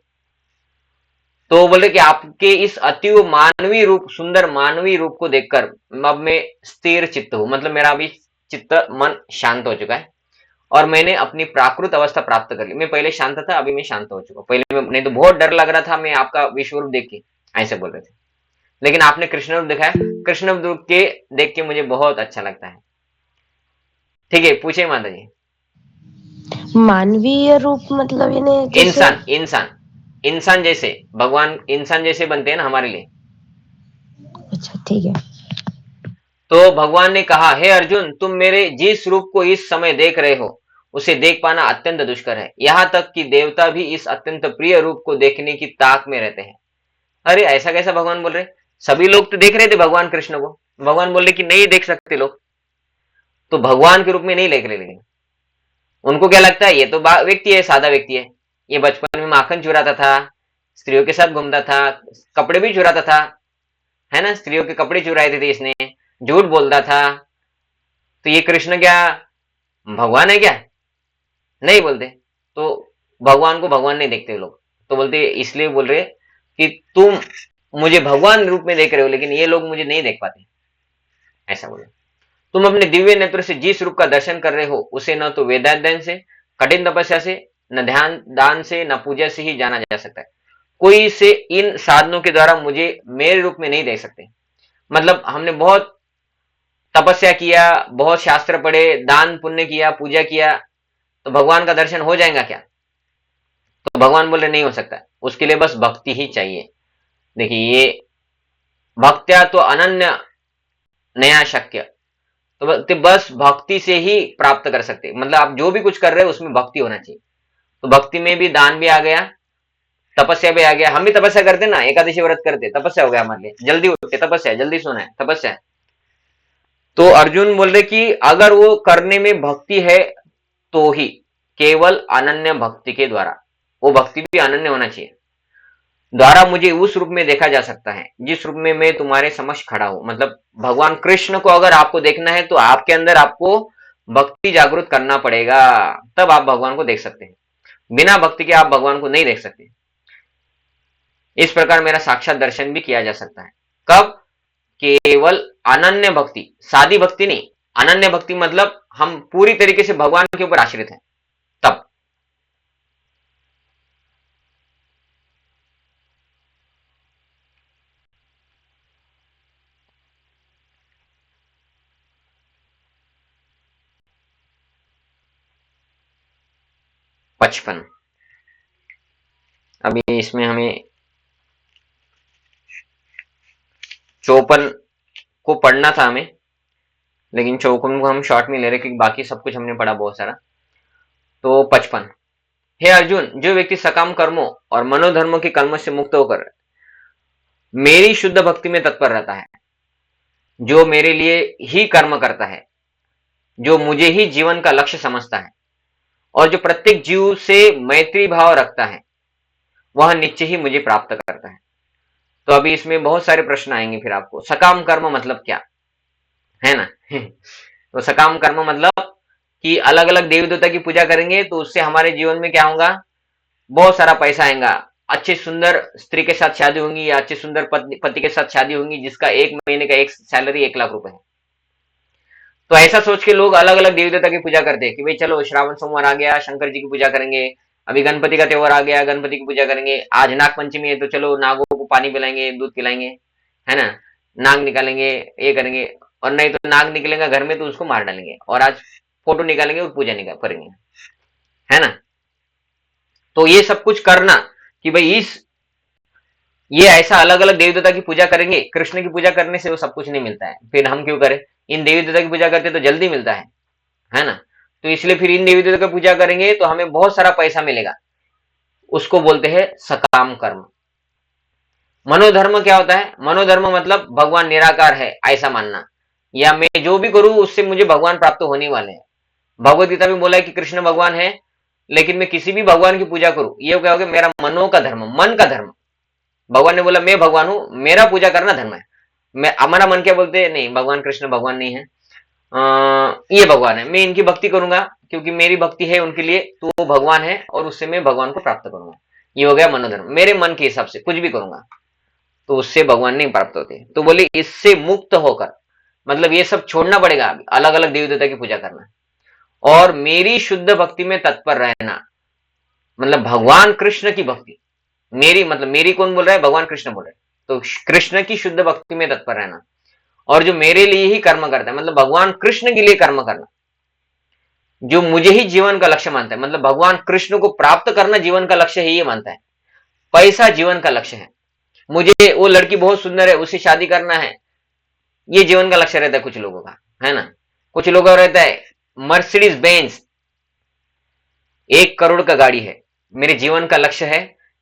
तो बोले कि आपके इस अतिव मानवीय रूप, सुंदर मानवीय रूप को देखकर अब मैं स्थिर चित्त हूं, मतलब मेरा अभी चित्त मन शांत हो चुका है और मैंने अपनी प्राकृत अवस्था प्राप्त कर ली। मैं पहले शांत था, अभी मैं शांत हो चुका हूं। पहले मैं, नहीं तो बहुत डर लग रहा था मैं आपका विश्व रूप देख के, ऐसे बोल रहे थे, लेकिन आपने कृष्ण रूप दिखाया, कृष्ण रूप के देख के मुझे बहुत अच्छा लगता है। ठीक है, पूछे माता जी। मानवीय रूप मतलब यानी जैसे इंसान इंसान इंसान जैसे, भगवान इंसान जैसे बनते हैं ना हमारे लिए। अच्छा ठीक है। तो भगवान ने कहा, हे अर्जुन, तुम मेरे जिस रूप को इस समय देख रहे हो उसे देख पाना अत्यंत दुष्कर है, यहां तक कि देवता भी इस अत्यंत प्रिय रूप को देखने की ताक में रहते हैं। अरे ऐसा कैसा भगवान बोल रहे, सभी लोग तो देख रहे थे भगवान कृष्ण को, भगवान बोल रहे कि नहीं देख सकते लोग, तो भगवान के रूप में नहीं देख रहे। लेकिन उनको क्या लगता है, ये तो व्यक्ति है, सादा व्यक्ति है, ये बचपन में माखन चुराता था, स्त्रियों के साथ घूमता था, कपड़े भी चुराता था, है ना, स्त्रियों के कपड़े चुराए थे इसने, झूठ बोलता था, तो ये कृष्ण क्या भगवान है क्या, नहीं बोलते। तो भगवान को भगवान नहीं देखते लोग, तो बोलते इसलिए बोल रहे कि तुम मुझे भगवान रूप में देख रहे हो लेकिन ये लोग मुझे नहीं देख पाते, ऐसा बोले। तुम अपने दिव्य नेत्र से जिस रूप का दर्शन कर रहे हो उसे न तो वेदाध्ययन से, कठिन तपस्या से, न ध्यान दान से, न पूजा से ही जाना जा सकता है। कोई से इन साधनों के द्वारा मुझे मेरे रूप में नहीं देख सकते। मतलब हमने बहुत तपस्या किया, बहुत शास्त्र पढ़े, दान पुण्य किया, पूजा किया, तो भगवान का दर्शन हो जाएगा क्या? तो भगवान बोल रहे नहीं हो सकता, उसके लिए बस भक्ति ही चाहिए। देखिए ये भक्त्या तो अनन्य नया शक्य, तो बस भक्ति से ही प्राप्त कर सकते, मतलब आप जो भी कुछ कर रहे हो उसमें भक्ति होना चाहिए। तो भक्ति में भी दान भी आ गया, तपस्या भी आ गया। हम भी तपस्या करते ना, एकादशी व्रत करते, तपस्या हो गया हमारे लिए, जल्दी उठते तपस्या, जल्दी सोना है तपस्या है। तो अर्जुन बोल रहे कि अगर वो करने में भक्ति है तो ही, केवल अनन्य भक्ति के द्वारा, वो भक्ति भी अनन्य होना चाहिए, द्वारा मुझे उस रूप में देखा जा सकता है जिस रूप में मैं तुम्हारे समक्ष खड़ा हूं। मतलब भगवान कृष्ण को अगर आपको देखना है तो आपके अंदर आपको भक्ति जागृत करना पड़ेगा, तब आप भगवान को देख सकते हैं। बिना भक्ति के आप भगवान को नहीं देख सकते। इस प्रकार मेरा साक्षात दर्शन भी किया जा सकता है। कब? केवल अनन्य भक्ति, सादी भक्ति नहीं, अनन्य भक्ति मतलब हम पूरी तरीके से भगवान के ऊपर आश्रित हैं, तब। पचपन, अभी इसमें हमें 54 को पढ़ना था हमें, लेकिन 54 को हम शॉर्ट में ले रहे क्योंकि बाकी सब कुछ हमने पढ़ा बहुत सारा। तो 55, हे अर्जुन, जो व्यक्ति सकाम कर्मों और मनोधर्मों के कलमश से मुक्त होकर मेरी शुद्ध भक्ति में तत्पर रहता है, जो मेरे लिए ही कर्म करता है, जो मुझे ही जीवन का लक्ष्य समझता है और जो प्रत्येक जीव से मैत्री भाव रखता है, वह निश्चय ही मुझे प्राप्त करता है। तो अभी इसमें बहुत सारे प्रश्न आएंगे फिर आपको। सकाम कर्म मतलब क्या है ना? तो सकाम कर्म मतलब कि अलग अलग देवी देवता की पूजा करेंगे तो उससे हमारे जीवन में क्या होगा? बहुत सारा पैसा आएगा, अच्छे सुंदर स्त्री के साथ शादी होंगी या अच्छे सुंदर पति के साथ शादी होंगी जिसका एक महीने का एक सैलरी 1 लाख रुपए है। तो ऐसा सोच के लोग अलग अलग देवी देवता की पूजा करते हैं कि भाई चलो श्रावण सोमवार आ गया, शंकर जी की पूजा करेंगे, अभी गणपति का त्योहार आ गया, गणपति की पूजा करेंगे, आज नाग पंचमी है तो चलो नागों को पानी पिलाएंगे, दूध पिलाएंगे, है ना, नाग निकालेंगे, ये करेंगे। और नहीं तो नाग निकलेगा घर में तो उसको मार डालेंगे, और आज फोटो निकालेंगे और पूजा करेंगे, है ना। तो ये सब कुछ करना कि भाई ये ऐसा अलग अलग देवी देवता की पूजा करेंगे, कृष्ण की पूजा करने से वो सब कुछ नहीं मिलता है, फिर हम क्यों करें? इन देवी देवता की पूजा करते तो जल्दी मिलता है ना। तो इसलिए फिर इन देवी देवता की पूजा करेंगे तो हमें बहुत सारा पैसा मिलेगा, उसको बोलते हैं सकाम कर्म। मनोधर्म क्या होता है? मनोधर्म मतलब भगवान निराकार है ऐसा मानना, या मैं जो भी करूं उससे मुझे भगवान प्राप्त होने वाले हैं। भगवत गीता में बोला है कि कृष्ण भगवान है, लेकिन मैं किसी भी भगवान की पूजा करूं, ये क्या हो गया? मेरा मनो का धर्म, मन का धर्म। भगवान ने बोला मैं भगवान हूं, मेरा पूजा करना धर्म है। मैं, हमारा मन क्या बोलते हैं? नहीं, भगवान कृष्ण भगवान नहीं है, ये भगवान है, मैं इनकी भक्ति करूंगा क्योंकि मेरी भक्ति है उनके लिए, तो वो भगवान है और उससे मैं भगवान को प्राप्त करूंगा। ये हो गया मनोधर्म, मेरे मन के हिसाब से कुछ भी करूंगा तो उससे भगवान नहीं प्राप्त होते। तो बोले इससे मुक्त होकर, मतलब ये सब छोड़ना पड़ेगा, अलग अलग देवी देवता की पूजा करना और मेरी शुद्ध भक्ति में तत्पर रहना, मतलब भगवान कृष्ण की भक्ति। मेरी मतलब मेरी कौन बोल रहा है? भगवान कृष्ण बोल रहे हैं। तो कृष्ण की शुद्ध भक्ति में तत्पर रहना, और जो मेरे लिए ही कर्म करता है, मतलब भगवान कृष्ण के लिए कर्म करना, जो मुझे ही जीवन का लक्ष्य मानता है, मतलब भगवान कृष्ण को प्राप्त करना जीवन का लक्ष्य है, ये मानता है। पैसा जीवन का लक्ष्य है, मुझे वो लड़की बहुत सुंदर है उससे शादी करना है, ये जीवन का लक्ष्य रहता है कुछ लोगों का, है ना। कुछ लोगों का रहता है मर्सिडीज बेंज 1 करोड़ का गाड़ी है, मेरे जीवन का लक्ष्य है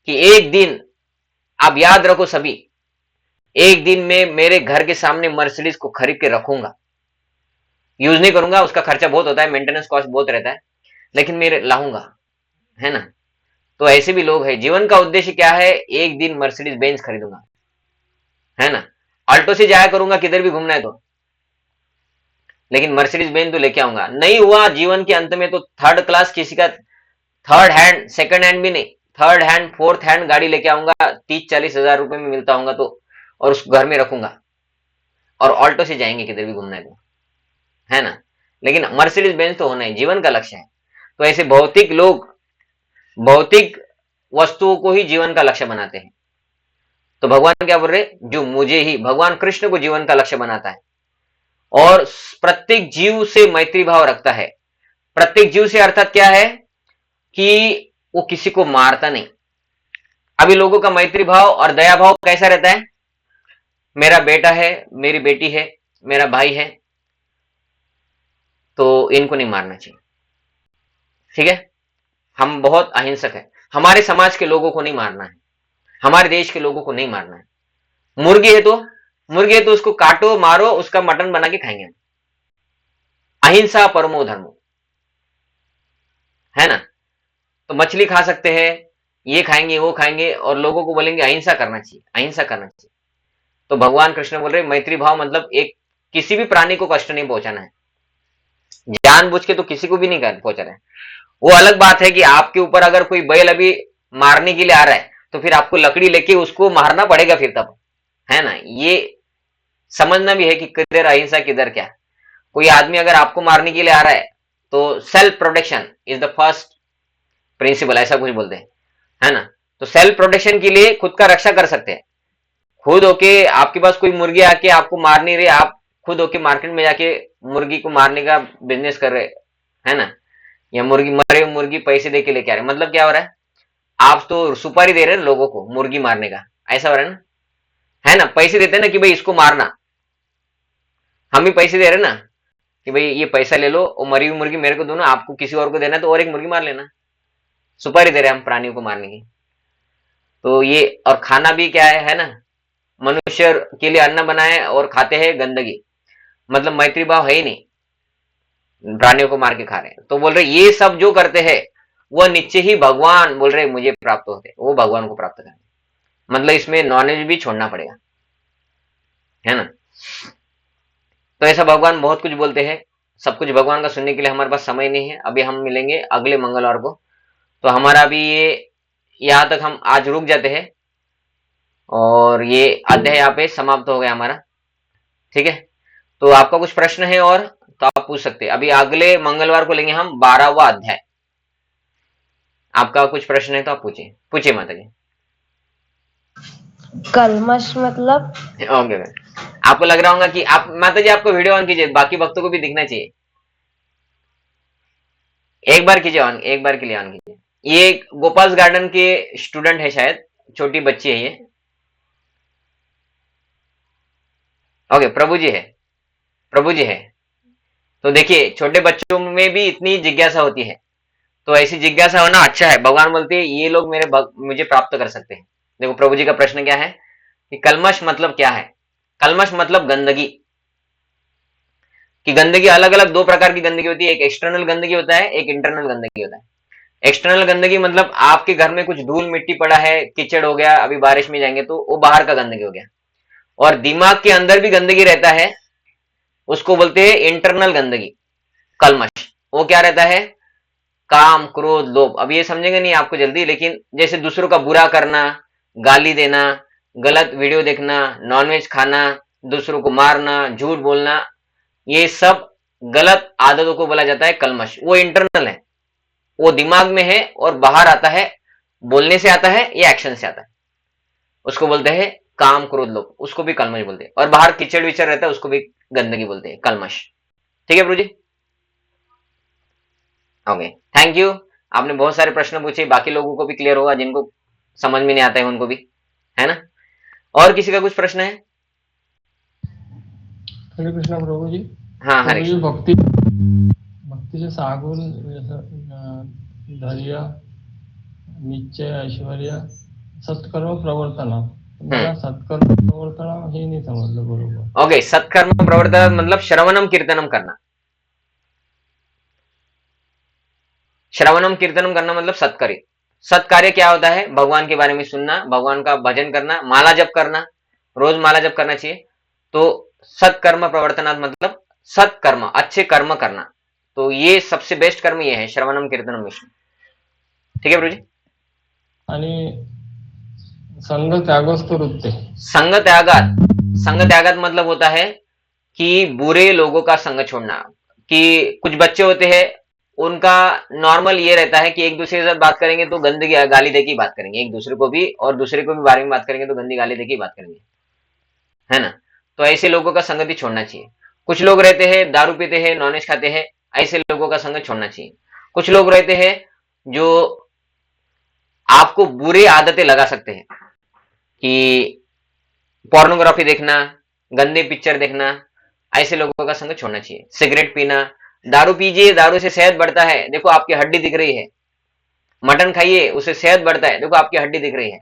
कि एक दिन, आप याद रखो सभी, एक दिन में मेरे घर के सामने मर्सिडीज को खरीद के रखूंगा, यूज नहीं करूंगा, उसका खर्चा बहुत होता है, मेंटेनेंस कॉस्ट बहुत रहता है, लेकिन मेरे लाऊंगा, है ना। तो ऐसे भी लोग हैं, जीवन का उद्देश्य क्या है? एक दिन मर्सिडीज बेंज खरीदूंगा, है ना। अल्टो से जाया करूंगा किधर भी घूमना है तो, लेकिन मर्सिडीज बेंज तो लेके आऊंगा। नहीं हुआ जीवन के अंत में तो थर्ड क्लास, किसी का थर्ड हैंड, सेकंड हैंड भी नहीं, थर्ड हैंड फोर्थ हैंड गाड़ी लेके आऊंगा, 30-40 हजार रुपए में मिलता होगा तो, और उस घर में रखूंगा, और ऑल्टो से जाएंगे किधर भी घूमना है तो, है ना। लेकिन मर्सिडीज बेंज तो होना ही जीवन का लक्ष्य है। तो ऐसे भौतिक लोग भौतिक वस्तुओं को ही जीवन का लक्ष्य बनाते हैं। तो भगवान क्या बोल रहे? जो मुझे ही, भगवान कृष्ण को जीवन का लक्ष्य बनाता है और प्रत्येक जीव से मैत्री भाव रखता है। प्रत्येक जीव से अर्थात क्या है? कि वो किसी को मारता नहीं। अभी लोगों का मैत्री भाव और दया भाव कैसा रहता है? मेरा बेटा है, मेरी बेटी है, मेरा भाई है, तो इनको नहीं मारना चाहिए, ठीक है। हम बहुत अहिंसक है, हमारे समाज के लोगों को नहीं मारना है, हमारे देश के लोगों को नहीं मारना है। मुर्गी है तो उसको काटो मारो, उसका मटन बना के खाएंगे हम। अहिंसा परमो धर्मो, है ना। तो मछली खा सकते हैं, ये खाएंगे वो खाएंगे, और लोगों को बोलेंगे अहिंसा करना चाहिए, अहिंसा करना चाहिए। तो भगवान कृष्ण बोल रहे मैत्री भाव मतलब एक किसी भी प्राणी को कष्ट नहीं पहुंचाना है, जानबूझ के तो किसी को भी नहीं पहुंचा रहे हैं। वो अलग बात है कि आपके ऊपर अगर कोई बैल अभी मारने के लिए आ रहा है तो फिर आपको लकड़ी लेके उसको मारना पड़ेगा फिर तब, है ना। ये समझना भी है कि किधर अहिंसा किधर क्या। कोई आदमी अगर आपको मारने के लिए आ रहा है तो self protection is the first principle, ऐसा कुछ बोलते हैं, है ना। तो सेल्फ प्रोटेक्शन के लिए खुद का रक्षा कर सकते हैं। खुद होके आपके पास कोई मुर्गी आके आपको मार नहीं रही, आप खुद होके मार्केट में जाके मुर्गी को मारने का बिजनेस कर रहे, है ना। या मुर्गी मरे मुर्गी पैसे दे के लेके आ रहे, मतलब क्या हो रहा है, आप तो सुपारी दे रहे हैं लोगों को मुर्गी मारने का, ऐसा हो रहा है ना, है ना। पैसे देते हैं ना कि भाई इसको मारना, हम भी पैसे दे रहे हैं ना कि भाई ये पैसा ले लो और मरी हुई मुर्गी मेरे को दो ना, आपको किसी और को देना है तो और एक मुर्गी मार लेना। सुपारी दे रहे हैं हम प्राणियों को मारने की। तो ये और खाना भी क्या है ना, मनुष्य के लिए अन्न बनाए और खाते हैं गंदगी, मतलब मैत्री भाव है ही नहीं, प्राणियों को मार के खा रहे हैं। तो बोल रहे ये सब जो करते हैं वह नीचे ही भगवान बोल रहे मुझे प्राप्त होते, वो भगवान को प्राप्त करते, मतलब इसमें नॉलेज भी छोड़ना पड़ेगा, है ना। तो ऐसा भगवान बहुत कुछ बोलते हैं, सब कुछ भगवान का सुनने के लिए हमारे पास समय नहीं है। अभी हम मिलेंगे अगले मंगलवार को, तो हमारा अभी ये यहाँ तक हम आज रुक जाते हैं और ये अध्याय यहाँ पे समाप्त हो गया हमारा, ठीक है। तो आपका कुछ प्रश्न है और तो आप पूछ सकते हैं। अभी अगले मंगलवार को लेंगे हम 12वां अध्याय। आपका कुछ प्रश्न है तो आप पूछिए, पूछिए माता जी। कलमश मतलब? ओके, आपको लग रहा होगा कि आप माता जी आपको वीडियो ऑन कीजिए, बाकी भक्तों को भी दिखना चाहिए। एक बार कीजिए ऑन, एक बार के लिए ऑन कीजिए। ये गोपाल्स गार्डन के स्टूडेंट है शायद, छोटी बच्ची है ये। ओके, प्रभु जी है, प्रभु जी है। तो देखिए छोटे बच्चों में भी इतनी जिज्ञासा होती है, तो ऐसी जिज्ञासा होना अच्छा है। भगवान बोलते हैं ये लोग मुझे प्राप्त कर सकते हैं। देखो प्रभु जी का प्रश्न क्या है कि कलमश मतलब क्या है। कलमश मतलब गंदगी, कि गंदगी अलग अलग दो प्रकार की गंदगी होती है, एक एक्सटर्नल गंदगी होता है, एक इंटरनल गंदगी होता है। एक्सटर्नल गंदगी मतलब आपके घर में कुछ धूल मिट्टी पड़ा है, कीचड़ हो गया, अभी बारिश में जाएंगे तो वो बाहर का गंदगी हो गया। और दिमाग के अंदर भी गंदगी रहता है, उसको बोलते हैं इंटरनल गंदगी, कलमश। वो क्या रहता है, काम क्रोध लोभ। अब ये समझेंगे नहीं आपको जल्दी, लेकिन जैसे दूसरों का बुरा करना, गाली देना, गलत वीडियो देखना, नॉनवेज खाना, दूसरों को मारना, झूठ बोलना, ये सब गलत आदतों को बोला जाता है कलमश। वो इंटरनल है, वो दिमाग में है और बाहर आता है, बोलने से आता है या एक्शन से आता है, उसको बोलते हैं काम क्रोध लोभ, उसको भी कलमश बोलते हैं। और बाहर कीचड़ विचड़ रहता है उसको भी गंदगी बोलते हैं, कलमश। ठीक है प्रभु जी, ओके, थैंक यू। आपने बहुत सारे प्रश्न पूछे, बाकी लोगों को भी क्लियर होगा, जिनको समझ में नहीं आता है उनको भी, है ना। और किसी का कुछ प्रश्न है? हरे कृष्णा प्रभु जी। हाँ हरे प्रभु जी, कृष्ण। भक्ति से सागुन धैर्य निश्चय ऐश्वर्य सत्कर्म प्रवर्तन, मला सत्कर्म प्रवर्तन हे नहीं समजलं बरोबर। ओके, सत्कर्म प्रवर्तन मतलब श्रवणम कीर्तनम करना। श्रवणम कीर्तनम करना मतलब सत्कार्य। सत्कार्य क्या होता है, भगवान के बारे में सुनना, भगवान का भजन करना, माला जप करना, रोज माला जप करना चाहिए। तो सत्कर्म प्रवर्तनात् मतलब सत्कर्म, अच्छे कर्म करना। तो ये सबसे बेस्ट कर्म ये है, श्रवणम कीर्तनम विष्णु। ठीक है प्रभु जी। आणि संघ त्यागस्तु वृत्ते। संग त्यागात, संग त्यागात मतलब होता है कि बुरे लोगों का संग छोड़ना। कि कुछ बच्चे होते हैं, उनका नॉर्मल ये रहता है कि एक दूसरे के साथ बात करेंगे तो गंदगी गाली देके बात करेंगे एक दूसरे को भी, और दूसरे को भी बारे में बात करेंगे तो गंदी गाली देके बात करेंगे, है ना। तो ऐसे लोगों का संगति छोड़ना चाहिए। कुछ लोग रहते हैं दारू पीते हैं, नॉनवेज खाते हैं, ऐसे लोगों का संग छोड़ना चाहिए। कुछ लोग रहते हैं जो आपको बुरी आदतें लगा सकते हैं, कि पोर्नोग्राफी देखना, गंदे पिक्चर देखना, ऐसे लोगों का संग छोड़ना चाहिए। सिगरेट पीना, दारू पीजिए, दारू से सेहत बढ़ता है, देखो आपकी हड्डी दिख रही है। मटन खाइए, उससे सेहत बढ़ता है, देखो आपकी हड्डी दिख रही है।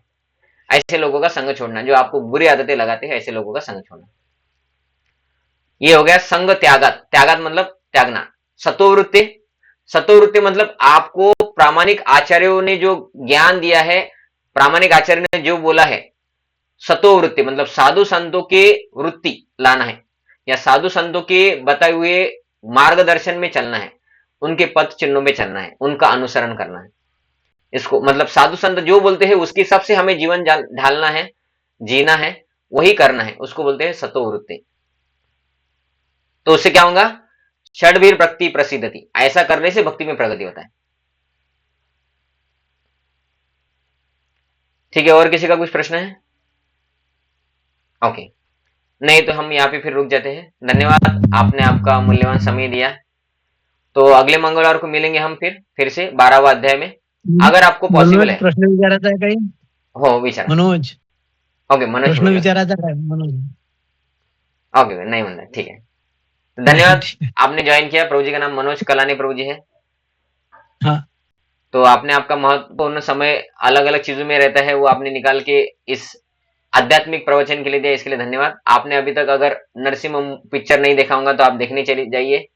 ऐसे लोगों का संग छोड़ना, जो आपको बुरी आदतें लगाते हैं, ऐसे लोगों का संग छोड़ना। ये हो गया संग त्यागात। त्यागात मतलब त्यागना। सतोवृत्ति, सतोवृत्ति मतलब आपको प्रामाणिक आचार्यों ने जो ज्ञान दिया है, प्रामाणिक आचार्य ने जो बोला है, सतोवृत्ति मतलब साधु संतों के वृत्ति लाना है, या साधु संतों के बताए हुए मार्गदर्शन में चलना है, उनके पथ चिन्हों में चलना है, उनका अनुसरण करना है। इसको मतलब साधु संत जो बोलते हैं उसके हिसाब से हमें जीवन ढालना है, जीना है, वही करना है, उसको बोलते हैं सतो वृत्ति। तो उससे क्या होगा? षड्वीर भक्ति प्रसिद्धति, ऐसा करने से भक्ति में प्रगति होता है। ठीक है, और किसी का कुछ प्रश्न है? ओके, नहीं तो हम यहाँ पे फिर रुक जाते हैं। धन्यवाद, आपने आपका मूल्यवान समय दिया। तो अगले मंगलवार को मिलेंगे हम फिर से 12वां अध्याय में, अगर आपको पॉसिबल है। प्रश्न विचारायचा आहे काही? हो, विचारा। मनोज, ओके, मनोज प्रश्न बोला। विचारायचा काय मनोज? ओके, नहीं म्हणता, ठीक है। धन्यवाद, आपने ज्वाइन किया। प्रभु जी का नाम मनोज कलानी प्रभु जी है। हाँ, तो आपने आपका महत्वपूर्ण समय अलग अलग चीजों में रहता है, वो आपने निकाल के इस आध्यात्मिक प्रवचन के लिए दिया, इसके लिए धन्यवाद। आपने अभी तक अगर नरसिम्हा पिक्चर नहीं देखा होगा तो आप देखने चले जाइए।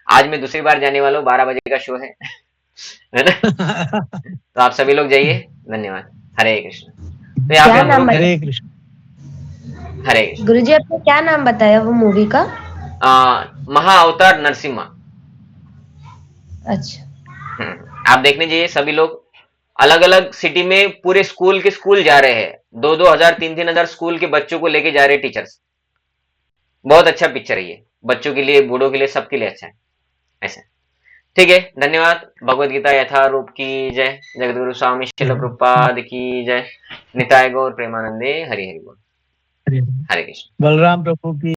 आज मैं दूसरी बार जाने वाला हूँ, 12 बजे का शो है है ना? तो आप सभी लोग जाइए। धन्यवाद। हरे कृष्ण। तो यहाँ पे क्या हम नाम रुक गए। हरे कृष्ण। हरे कृष्ण। गुरुजी आपने क्या नाम बताया वो मूवी का? महाअवतार नरसिम्हा। अच्छा, आप देखने जाइए सभी लोग। अलग अलग सिटी में पूरे स्कूल के स्कूल जा रहे हैं, 2,000 3,000 स्कूल के बच्चों को लेके जा रहे हैं टीचर्स। बहुत अच्छा पिक्चर है ये, बच्चों के लिए, बूढ़ों के लिए, सबके लिए अच्छा है। ऐसा, ठीक है। धन्यवाद। भगवद गीता यथारूप की जय। जगतगुरु स्वामी शिल प्रभुपाद की जय। निताय गौर प्रेमानंदे। हरि हरि बोल। हरे हरे कृष्ण। बलराम प्रभु की